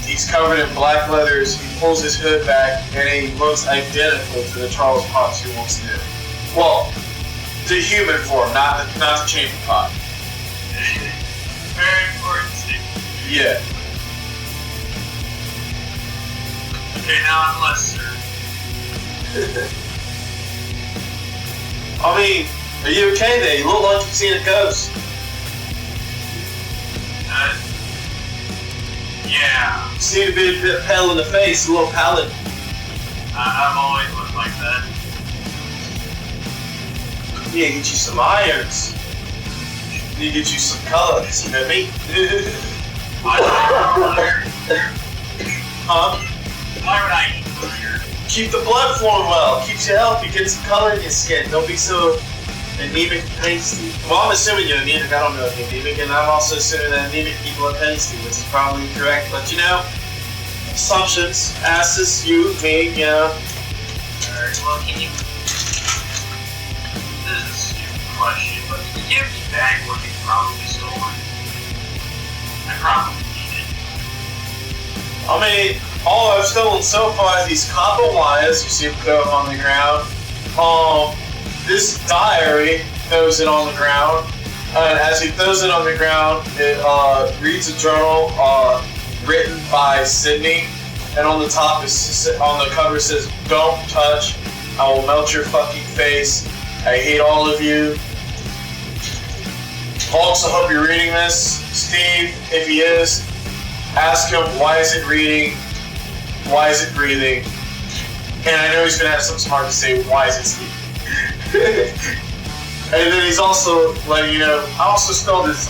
he's covered in black leathers, he pulls his hood back, and he looks identical to the Charles Potts you once knew. Well, the human form, not the chamber pot. Very important thing. Yeah. Okay, now I'm Lester. I mean, are you okay there? You look like you've seen a ghost. Yeah. You seem to be a bit pale in the face, a little pallid. I've always looked like that. Yeah, get you some irons. You get you some colors, you know what I mean? Huh? Why would I eat fire? Keep the blood flowing well. Keeps you healthy. Get some color in your skin. Don't be so anemic and pasty. Well, I'm assuming you're anemic. I don't know if you're anemic, and I'm also assuming that anemic people are pasty, which is probably correct. But you know, assumptions. Asses, you, me, you know. Alright, well, can you... This is a stupid question, but can you give me back what you probably stolen? I probably need it. I mean, all I've stolen so far is these copper wires. You see them go up on the ground. This diary throws it on the ground. And as he throws it on the ground, it reads a journal written by Sydney. And on the top, on the cover it says, "Don't touch. I will melt your fucking face. I hate all of you." Folks, I hope you're reading this. Steve, if he is, ask him, why is it reading? Why is it breathing? And I know he's gonna have something smart to say, why is it sleeping? And then he's also letting you know, I also stole this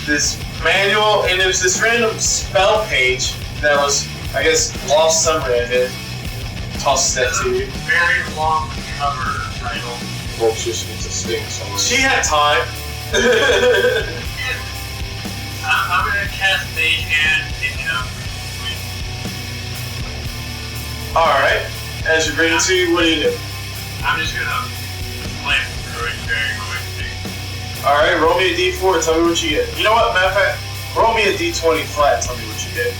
this manual, and there's this random spell page that was, I guess, lost somewhere. And it tosses that to you. Very long cover title. Folks just need to sting somewhere. She had time. I'm gonna cast Mage Hand and pick it up. Alright. As you bring it to you, what do you do? I'm just gonna flip through it very quickly. Alright, roll me a d4 and tell me what you get. You know what, matter of fact, roll me a d20 flat, tell me what you get.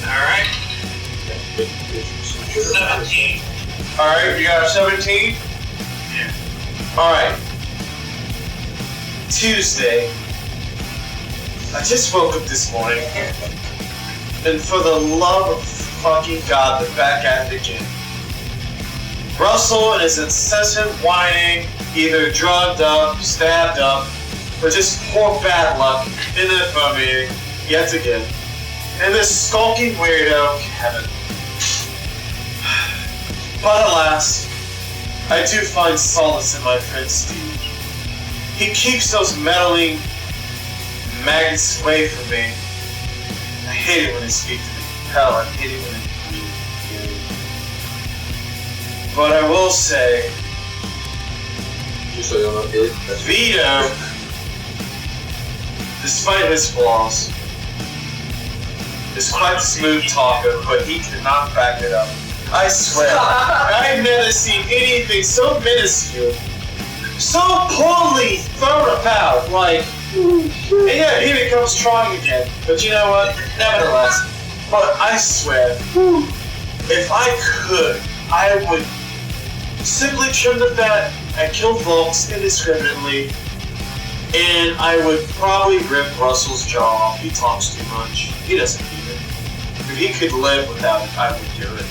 Alright. 17. Alright, you got a 17? Yeah. Alright. Tuesday. I just woke up this morning, and for the love of fucking God, they're back at it again. Russell and his incessant whining, either drugged up, stabbed up, or just poor bad luck in the phone meeting, yet again. And this skulking weirdo, Kevin. But alas, I do find solace in my friend Steve. He keeps those meddling maggots away from me. I hate it when they speak to me. Hell, I hate it when they communicate. But I will say, Vito, despite his flaws, is quite a smooth talker, but he cannot back it up. I swear, I've never seen anything so minuscule, so poorly thrown about, like, and yeah, here it comes trying again. But you know what? Nevertheless, but I swear, if I could, I would simply trim the fat and kill folks indiscriminately, and I would probably rip Russell's jaw off. He talks too much. He doesn't need it. If he could live without it, I would do it.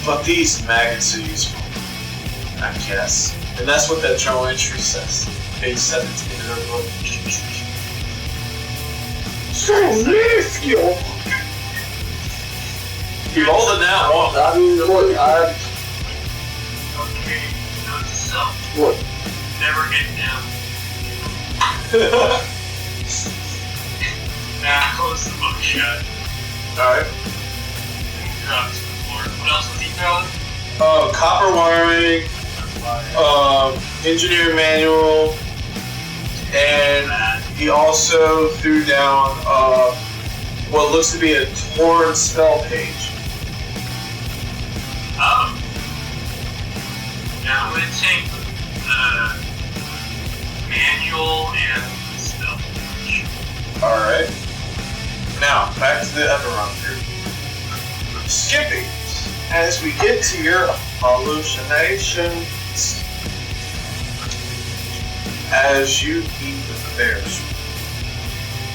But these maggots are useful, I guess. And that's what that journal entry says. Page 17 of the book. So minuscule! You rolled it now, what? I mean, look, Okay, note to self. What? Never get down. Now close the book shut. Alright. And drop to the floor. What else was he throwing? Copper wiring, engineer manual, and he also threw down what looks to be a torn spell page. Oh. Now I'm gonna take the manual and the spell page. Alright. Now, back to the Eberron group. Skipping. As we get to your hallucinations, as you eat the bears,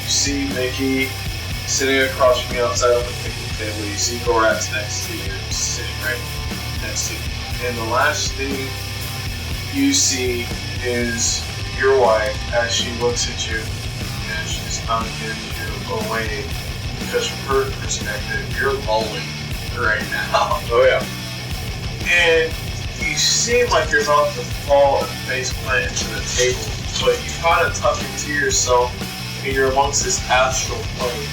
you see Mickey sitting across from you outside on the picnic table. You see Gorax next to you, sitting right next to you. And the last thing you see is your wife as she looks at you and she's unhinged you away, because from her perspective, you're lolling right now. Oh yeah. And You seem like you're about to fall and face plant into the table, but you kind of tuck into yourself and you're amongst this astral plane.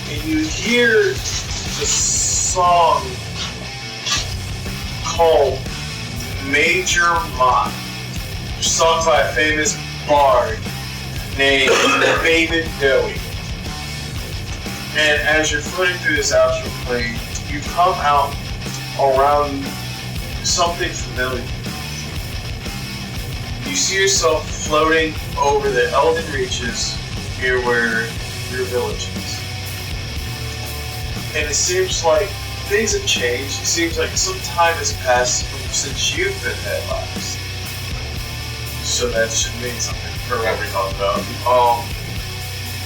And you hear the song called Major Mott, sung by a famous bard named David Bowie. And as you're floating through this astral plane, you come out around something familiar. You see yourself floating over the Elven Reaches near where your village is. And it seems like things have changed. It seems like some time has passed since you've been there last. So that should mean something for what we're talking about.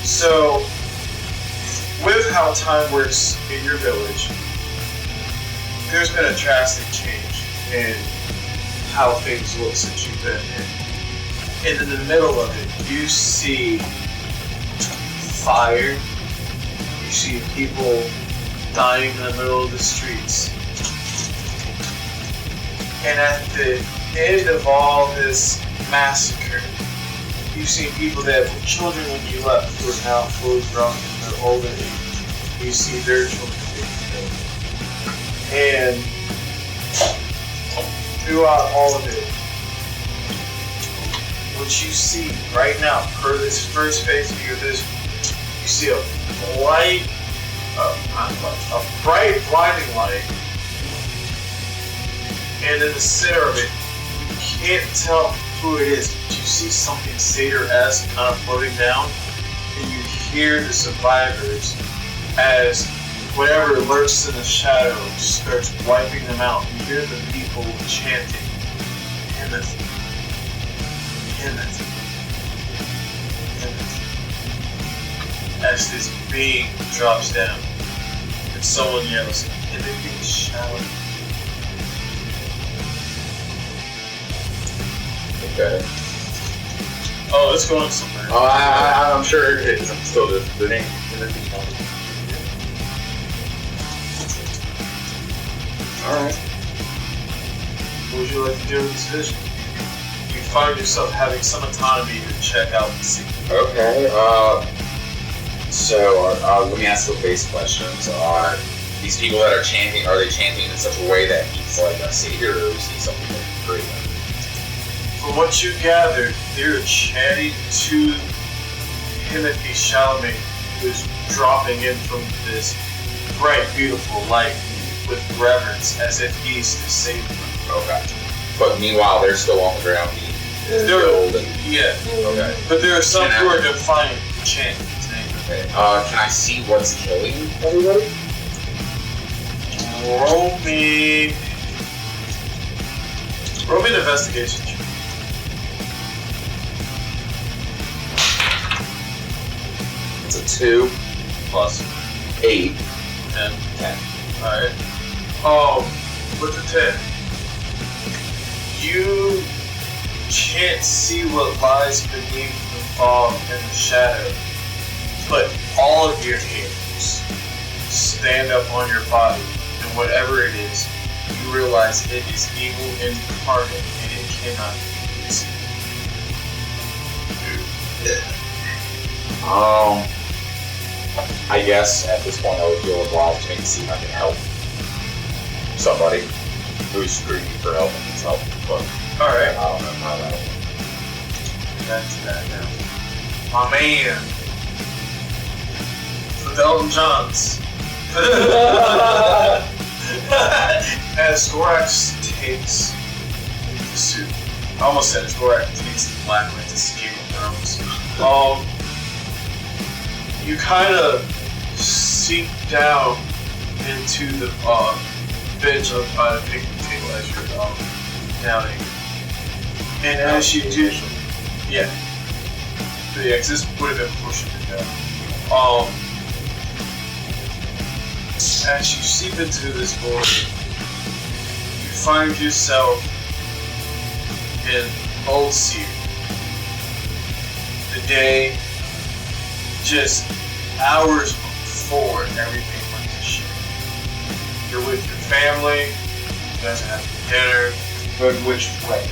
So, with how time works in your village, there's been a drastic change in how things look since you've been here. And in the middle of it, you see fire, you see people dying in the middle of the streets. And at the end of all this massacre, you've seen people that were children when you left who are now fully grown in their older age. You see their children being killed. And throughout all of it, what you see right now, per this first phase of your vision, you see a bright blinding light, and in the center of it, you can't tell who it is, but you see something satyr-esque kind of floating down, and you hear the survivors as whatever lurks in the shadow starts wiping them out. You hear the people chanting, Timothy, Timothy, Timothy, as this being drops down, and someone yells, Timothy Chalamet. Okay. Oh, it's going somewhere. Oh, I'm sure it is. I'm still the name. Alright. What would you like to do with this vision? You find yourself having some autonomy to check out the scene. Okay, so let me ask the base questions. Are these people that are chanting, are they chanting in such a way that he's like a satyr, or is he something like great? From what you gathered, they're chanting to Timothy Chalamet, who's dropping in from this bright, beautiful light with reverence, as if he's the savior. Okay. But meanwhile, they're still on the ground being killed and... Yeah. Okay. But there are some who are defiant chanting his name. Okay. Can I see what's killing everybody? Roll me an investigation check. It's a 2 Plus 8. 10. 10. Alright. With the 10, you can't see what lies beneath the fog and the shadow, but all of your hairs stand up on your body, and whatever it is, you realize it is evil incarnate, and it cannot be seen. I guess at this point I would feel obliged to maybe see if I can help somebody who's screaming for help and needs help, but Alright. I don't know how that'll work. Back to that now. My man. The Elton Johns. As Gorax takes the suit. I almost said as Gorax takes the black ring to see Game of Thrones. You kind of sink down into the bench by the picnic table as you're downing. And as you do, yeah, because this would have been pushing it down. As you seep into this void, you find yourself in Old Seer. The day, just hours before everything went to shit. You're with your family, guys are having dinner. But which way?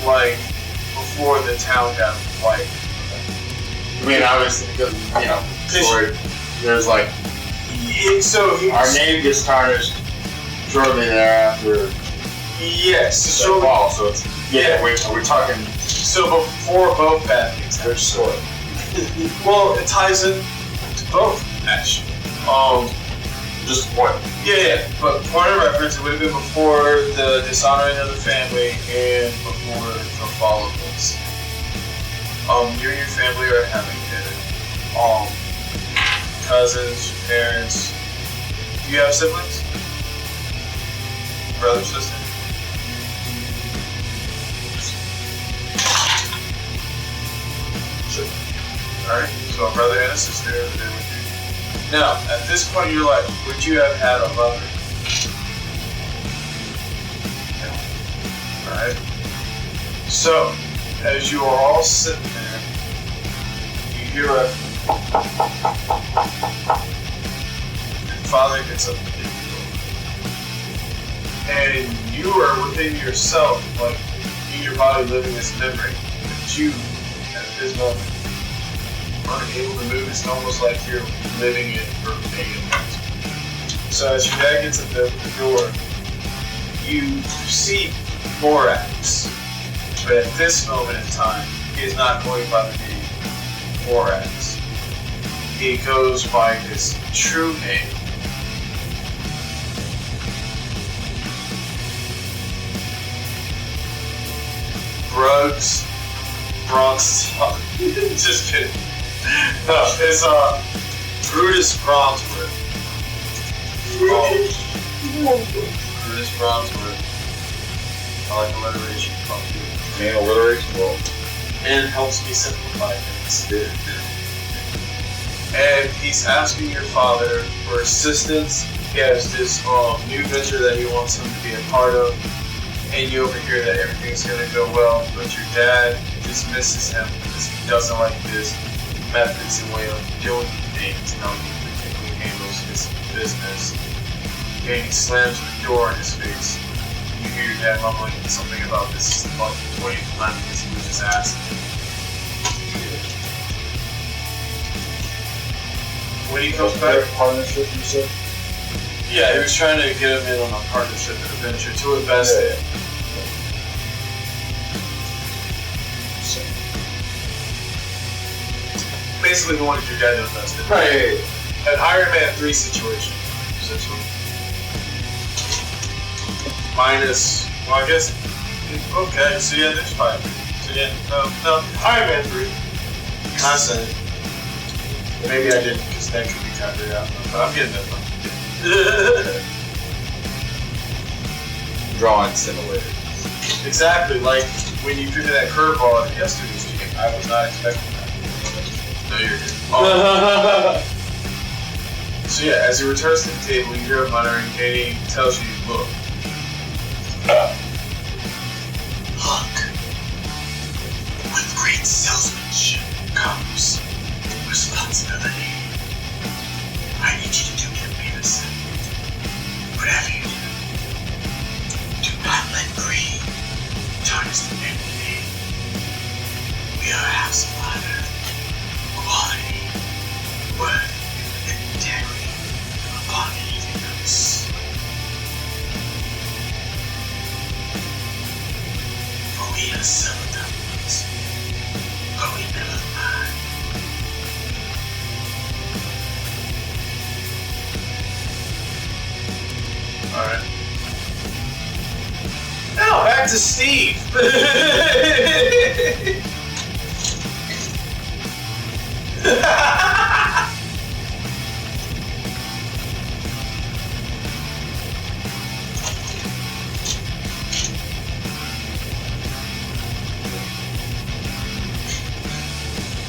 Like, before the town got wiped. I mean, obviously, because, story, there's like, our name gets tarnished shortly thereafter. Yes, So fall, so it's, are we talking? So before both bad things happened. Which story? Well, it ties in to both, actually. Just one. Yeah, but point of reference, it would have been before the dishonoring of the family and before the fall of this. You and your family are having dinner. Cousins, parents. Do you have siblings? Brother, sister? Sure. Alright, so a brother and a sister over there with you. Now, at this point in your life, would you have had a mother? No. Alright. So, as you are all sitting there, you hear a... Your father gets up to the door. And you are within yourself, like, in your body living this memory. But you, at this moment, unable to move. It's almost like you're living it verbatim. So as your dad gets at the door, you see Borax. But at this moment in time, he is not going by the name Borax. He goes by his true name. Bronx. Just kidding. No, it's Brutus Bronsworth. Brutus Bronsworth. I like alliteration. Man, alliteration, well. And it helps me simplify things. And he's asking your father for assistance. He has this new venture that he wants him to be a part of. And you overhear that everything's going to go well, but your dad dismisses him because he doesn't like his methods and way of doing things and how he particularly handles his business. And he slams the door in his face. You hear your dad mumbling something about this is the 20th time because he was his ass. When he comes back, Partnership, you said? yeah, he was trying to get him in on a partnership and a venture to invest in. Basically, he wanted your dad to invest in. Right. An Iron Man 3 situation, essentially. Minus, well, I guess, okay, so yeah, there's 5. So yeah, no, Iron Man 3. I said it. Maybe I didn't, because that could be counted out, but I'm getting that one. Drawing simulator. Exactly, like when you threw that curveball in yesterday's game, I was not expecting that. No, you're good. So yeah, as he returns to the table, you hear him muttering, and he tells you, look. Look. With great salesmanship comes responsibility. I need you to do me a favor, son. Whatever you do not let greed tarnish the family name. We are a house of honor, quality, worth, and integrity upon anything else. For we are seldom's, but we never mind. Alright. Now, back to Steve.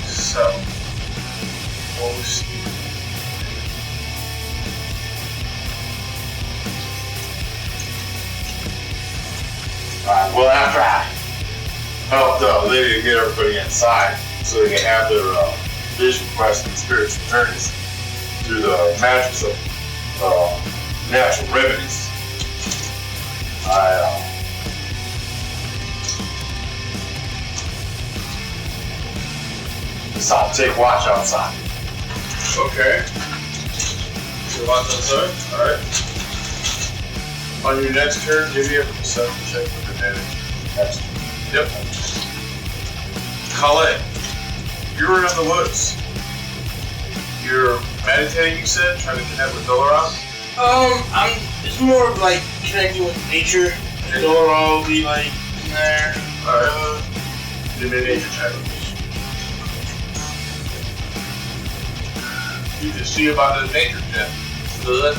So, what was Steve? Well, after I helped the lady to get everybody inside so they can have their vision quest and spiritual journeys through the magics of natural remedies. I'll take watch outside. Okay. You watch outside? Alright. On your next turn, give me a perception check with advantage. Yep. Colin, you're in the woods. You're meditating, you said? Trying to connect with Doloran? It's more of like connecting with nature. And Dora will be like in there. Alright. Give me a nature check. You can see about the nature check. Good.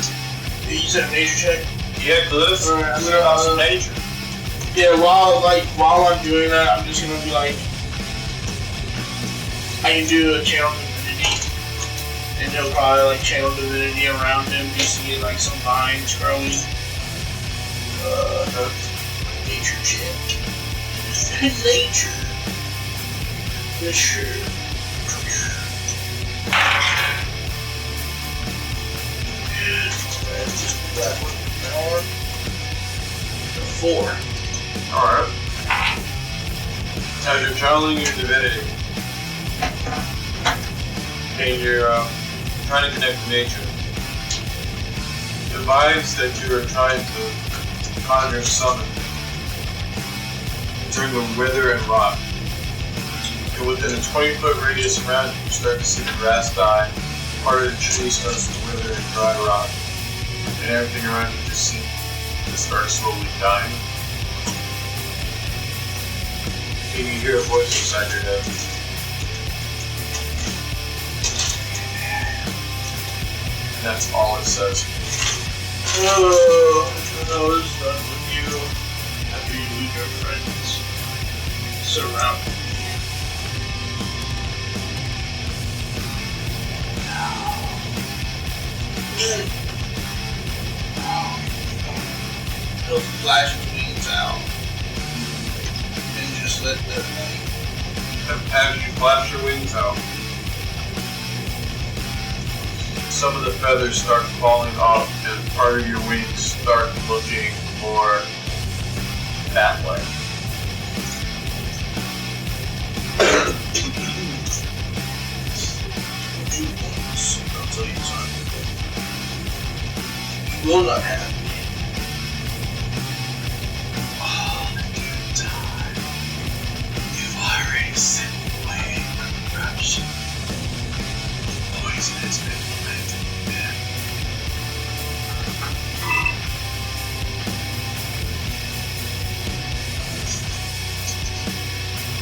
You said a nature check? Yeah, good. Alright, I'm about some nature. Yeah, while I'm doing that, I'm just gonna be like, I can do a channel divinity, and he'll probably like channel divinity around him just to get like some vines growing. Nature check. Nature. That one. 4. Alright. Now you're channeling your divinity. And you're trying to connect to nature. The vibes that you are trying to conjure summon turn to wither and rot. And within a 20-foot radius around you, you start to see the grass die, part of the tree starts to wither and dry rot. And everything around you just seems to start slowly dying. And you hear a voice inside your head. And that's all it says. Hello, it's done with you. After you lose your friends. Surround me. He'll flash his wings out. And just let them like... As you flash your wings out, some of the feathers start falling off and part of your wings start looking more bat-like. I'll tell you something. You will not have me. All in due time. You've already sent away corruption. Poison has been planted in them.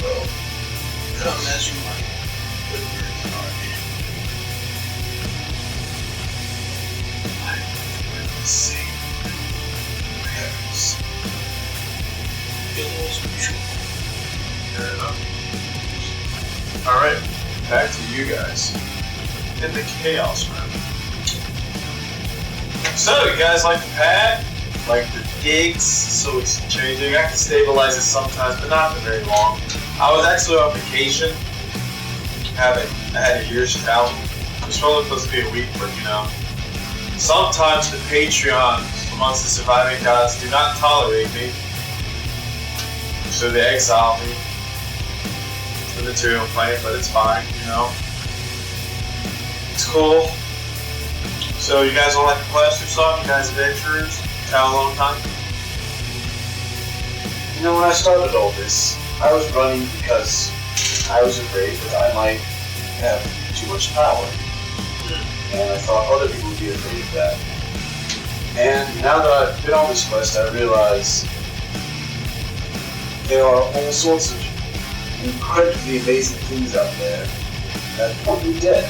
Well, come as you might, but we're in our hand. I live the same prayers. It was mutual. Fair enough. Alright, back to you guys. In the Chaos Room. So, you guys like the pad? Like the gigs? So it's changing. I can stabilize it sometimes, but not for very long. I was actually on vacation. I had a year's travel. It was only supposed to be a week, but you know. Sometimes the Patreon amongst the surviving gods do not tolerate me. So they exile me. The material plane, but it's fine, you know. It's cool. So you guys all like the Plaster Song? You guys adventurers? Travel a long time? You know, when I started all this, I was running because I was afraid that I might have too much power. And I thought other people would be afraid of that. And now that I've been on this quest, I realize there are all sorts of incredibly amazing things out there that want me dead.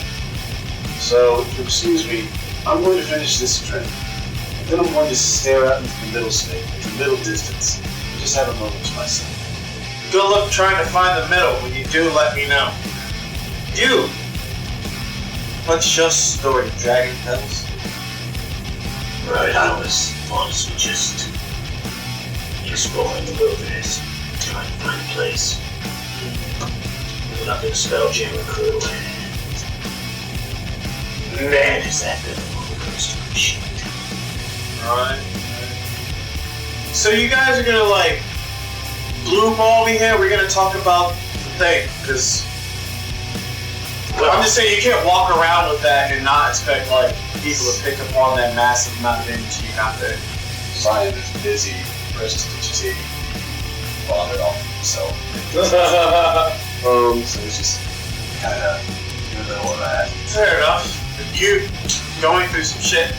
So, if you'll excuse me, I'm going to finish this drink. And then I'm going to stare out into the middle space, the middle distance, and just have a moment to myself. Good luck trying to find the middle. When you do, let me know. You! What's your story, Dragon Petals? Right, I was honestly just exploring the wilderness, trying to find a place. Ended up in a Spelljammer crew, and man, is that been a roller coaster of shit. Alright. So you guys are gonna like blue ball me here. We're gonna talk about the thing, because I'm just saying you can't walk around with that and not expect like people to pick up on that massive amount of energy you got there. Ryan is busy prestidigitating vomit off himself. So it's just kind of in the middle of that. Fair enough. You going through some shit.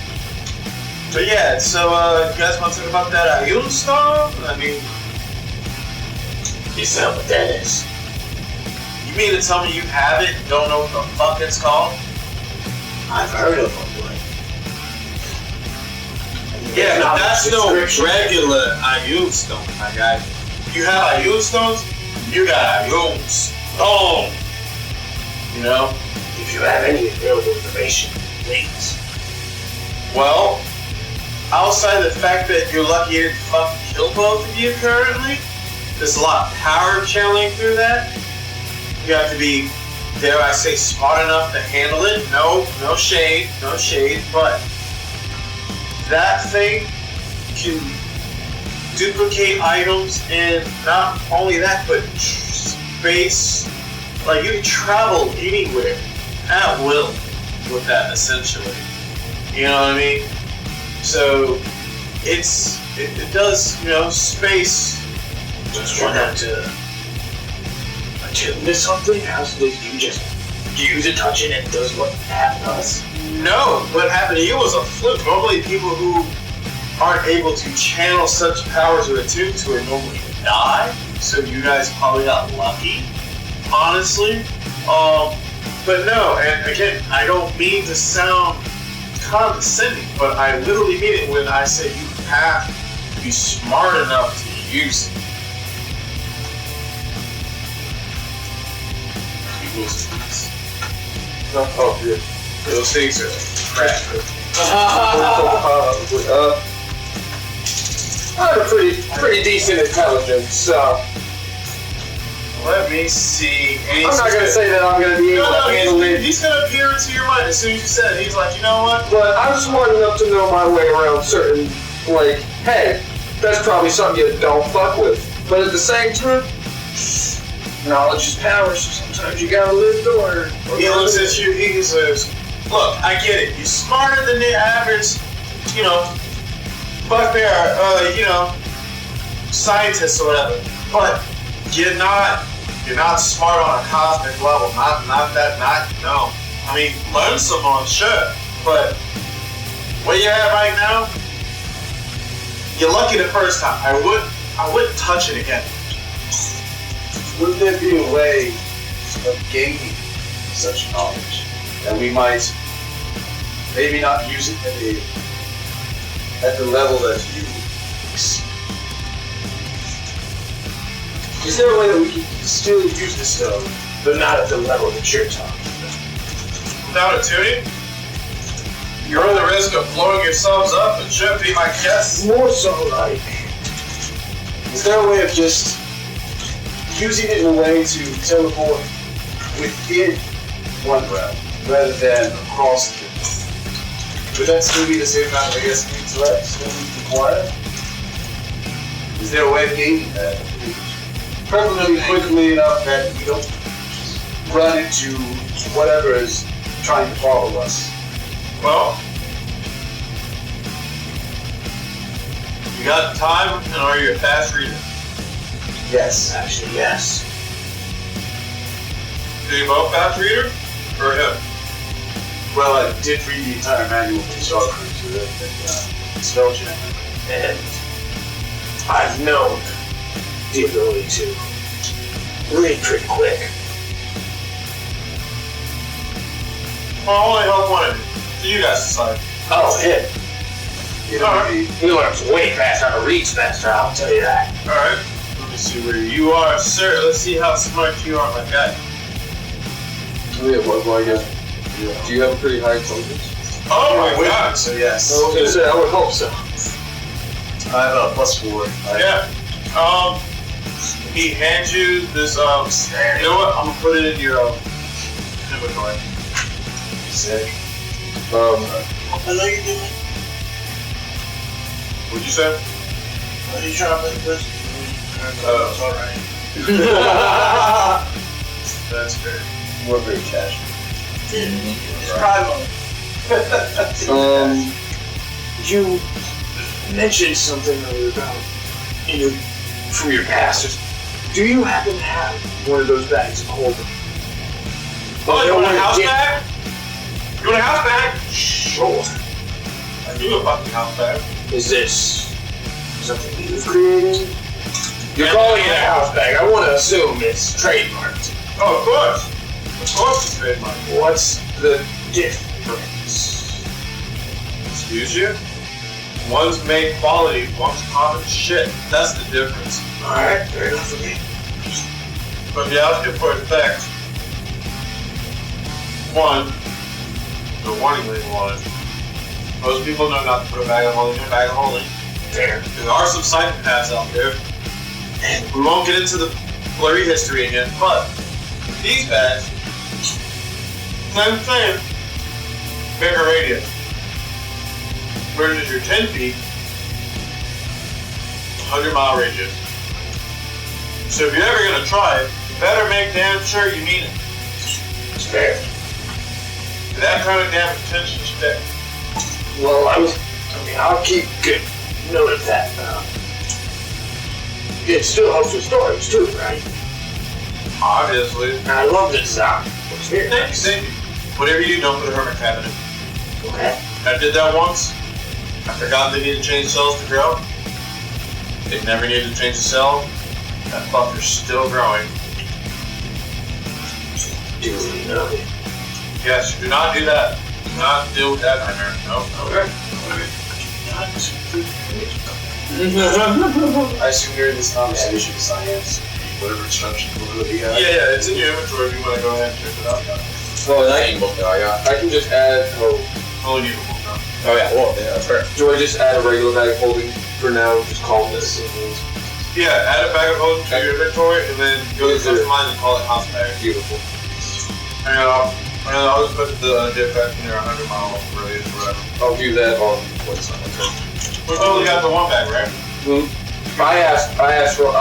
But yeah, so you guys want to talk about that Ayun stone? I mean, You know what that is? you mean to tell me you have it and don't know what the fuck it's called? I've heard of them, but Yeah, but that's no description. regular Ayun stone, my guy. You have Ayun stones, you got Ayun stone. You know? If you have any available information, please. Well, outside the fact that you're lucky you didn't fucking kill both of you currently, there's a lot of power channeling through that. You have to be, dare I say, smart enough to handle it. No shade, but that thing can duplicate items, and not only that, but space. Like, you can travel anywhere at will with that, essentially. You know what I mean? So it does, space. Just run out to attune to something? How's this? You just use it, touch it, and it does what happened to us? No, what happened to you was a fluke. Normally people who aren't able to channel such powers or attune to it normally die. So you guys probably got lucky, honestly. But no, and again, I don't mean to sound condescending, but I literally mean it when I say you have to be smart enough to use it. Oh, yeah. Those things are crap. I have a pretty decent intelligence, so Let me see. I'm not gonna say that I'm gonna be able to handle it. He's gonna appear into your mind as soon as you said it. He's like, you know what? But I'm smart enough to know my way around certain, like, hey, that's probably something you don't fuck with. But at the same time, knowledge is power, so sometimes you gotta live to learn. He looks at you, he says, look, I get it. You're smarter than the average, bugbear, scientist or whatever. But you're not smart on a cosmic level. No. I mean, learn some on, sure. But where you're at right now, you're lucky the first time. I wouldn't touch it again. Would there be a way of gaining such knowledge that we might maybe not use it at the level that you exceed? Is there a way that we can still use the stone, but not at the level that you're talking about? Without attuning, you run the risk of blowing yourselves up, and should be my guess. More so, like, is there a way of just using it in a way to teleport within one realm rather than across the realm? Would that still be the same amount of, intellect that we require? Is there a way of gaining that? Preferably quickly enough that we don't run into whatever is trying to follow us. Well, you got time, and are you a fast reader? Yes. Actually, yes. Are you both fast reader, or him? Well, I did read the entire manual for the Sorcerer to the Spelljammer. And I've known the ability to read pretty quick. Well, I'll only help one of you. So you guys decide. Oh, him. Alright. He learns way faster and reads faster, I'll tell you that. Alright. Let me see where you are, sir. Let's see how smart you are, my guy. yeah, what I guess. Do you have a pretty high intelligence? Oh my god. So yes. I was gonna say, I would hope so. I have a +4. Yeah. He hands you this, you know what? I'm gonna put it in your, inventory. Sick. I know you're doing. What'd you say? Are you trying to play this? It's alright. That's fair. We're very casual. It's private. You mentioned something about from your past. Do you happen to have one of those bags of holding? Oh, you want a house bag? You want a house bag? Sure. I do a fucking house bag. Is this something you've created? You're calling it a house bag. I want to assume it's trademarked. Oh, of course. Of course it's trademarked. What's the difference? Excuse you? One's made quality, one's common shit. That's the difference. Alright, fair enough for me. But the outfit for effect. One, the warning label on it. Most people know not to put a bag of holding in a bag of holding. Fair. There are some psychopaths out there. And we won't get into the blurry history again, but these bags, I'm saying, bigger radius. Versus your 10 feet, 100-mile radius. So if you're ever gonna try it, you better make damn sure you mean it. It's fair. That kind of damn attention to stick. Well, I'll keep good note of that. It still helps with stories too, right? Obviously. And I love the design. It's very nice. Thank you. Whatever you do, don't put a hermit crab in it. Okay. I did that once. I forgot they needed to change cells to grow. They never needed to change the cell. That fucker's still growing. Duly noted. Yes, do not do that. Do not deal with that nightmare. No. Okay. I assume during this conversation, science, whatever instructions we're looking at. Yeah, it's in your inventory if you want to go ahead and check it out. Well, I can just add. Only need a book now. Oh yeah, well, yeah, that's fair. Do I just add a regular bag of holding for now? Just call this. Yeah, add a bag of holding to your inventory and then go to customize and call it house bag. Beautiful. And I'll just put the defect in your 100-mile radius or whatever. I'll do that on what's on. We've only got the one bag, right? I asked for,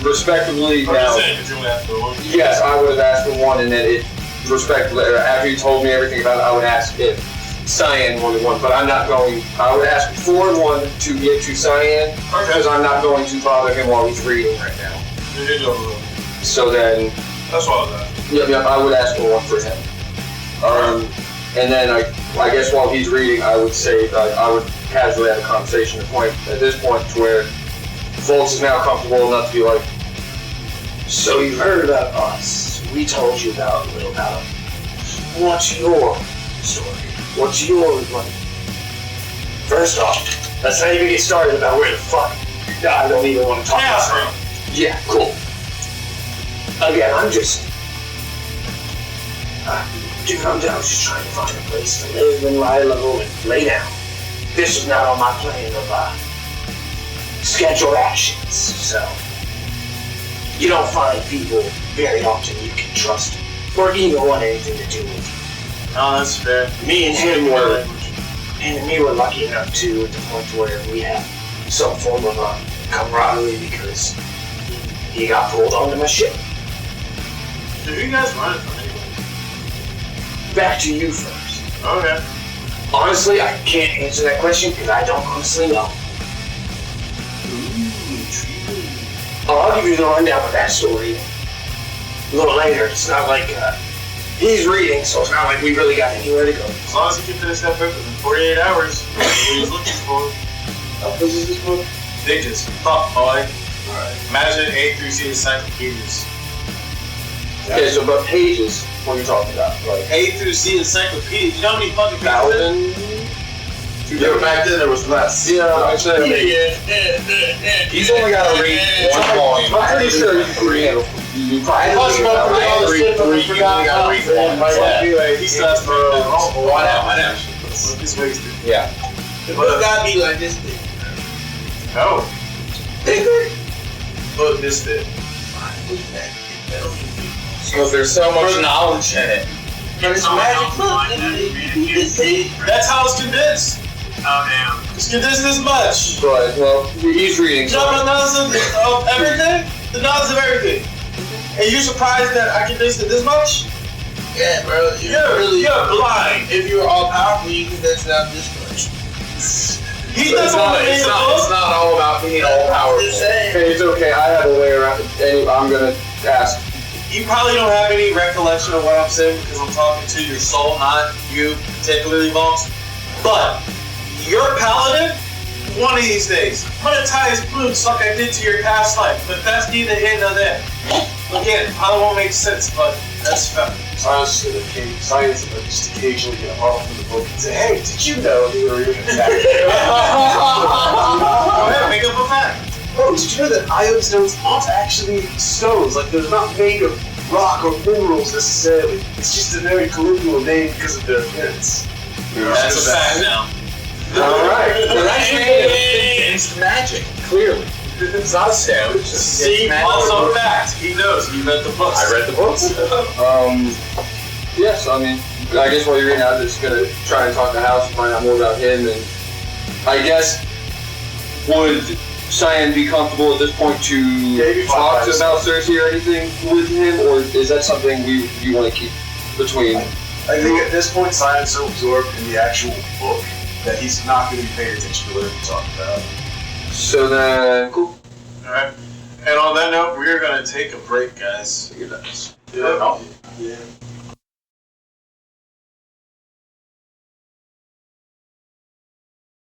respectively I'm now. just saying, if you only asked for one. Yes, I would have asked for one, and then respectively, after you told me everything about it, I would ask if Cyan wanted one, but I'm not going, I would ask for one to get to Cyan, because I'm not going to bother him while he's reading right now. So then, that's what I was asking. Yep, I would ask for one for him. And then I guess while he's reading, I would say, I would casually have a conversation at this point to where Volks is now comfortable enough to be like, So you heard about us. We told you a little about it. What's your story? What's your money? First off, let's not even get started about where the fuck I don't even want to talk about it. Yeah, cool. Again, I'm just trying to find a place to live and lie low and lay down. This is not on my plan of scheduled actions, so you don't find people very often you can trust or even want anything to do with you. No, that's fair. Me and him were lucky enough to, at the point where we have some form of camaraderie because he got pulled onto my ship. Who are you guys running from anyway? Back to you first. Okay. Honestly, I can't answer that question because I don't honestly know. I'll give you the rundown of that story a little later. It's not like he's reading, so it's not like we really got anywhere to go. As long as he can finish that book within 48 hours, that's what he's looking for. How big is this book? Big as fuck, boy. Alright. Imagine A through Z encyclopedias. okay, so about pages, what are you talking about? Like A through Z encyclopedia. You know how many fucking pages? 1,000? Yeah, back then there was less. Yeah, I'm saying he's only got to read one volume. I'm pretty sure you can read it. You probably got to read three. You only got to read one. He starts for one out. He's wasted. Yeah. The book gotta be like this big. No. Bigger? Book this big. Because there's so much knowledge in it. It's a magic book. That's how it's condensed. Oh damn. Just get this much. But well, he's reading. You know the knowledge of everything? The knowledge of everything. And you surprised that I can this much? Yeah, bro. You're blind. If you were all powerful, you can this down this much. It's not all about being all powerful. Hey, it's okay. I have a way around it. Anyway, I'm gonna ask. You probably don't have any recollection of what I'm saying because I'm talking to your soul, not you particularly, boss. But you're paladin. One of these days, I'm gonna tie his boots like I did to your past life. But that's neither here nor there. Again, probably won't make sense, but that's fact. Science will just occasionally get a article from the book and say, hey, did you know you were even attacked? Go ahead, make up a fact. Oh, did you know that ion stones aren't actually stones? Like, they're not made of rock or minerals necessarily. It's just a very colloquial name because of their appearance. That's a fact now. Alright. They're actually made of It's magic, clearly. It's not a stone. It's just see, also fact. He knows. He read the books. I read the books. Yes, I mean, I guess while you're reading, I'm just gonna try and talk to House and find out more about him. And I guess, would Cyan be comfortable at this point to talk about Cersei or anything with him, or is that something you want to keep between? I think at this point, Cyan's so absorbed in the actual book that he's not going to be paying attention to whatever we talk about. So then, cool. Alright. And on that note, we're going to take a break, guys. Yeah. Yeah.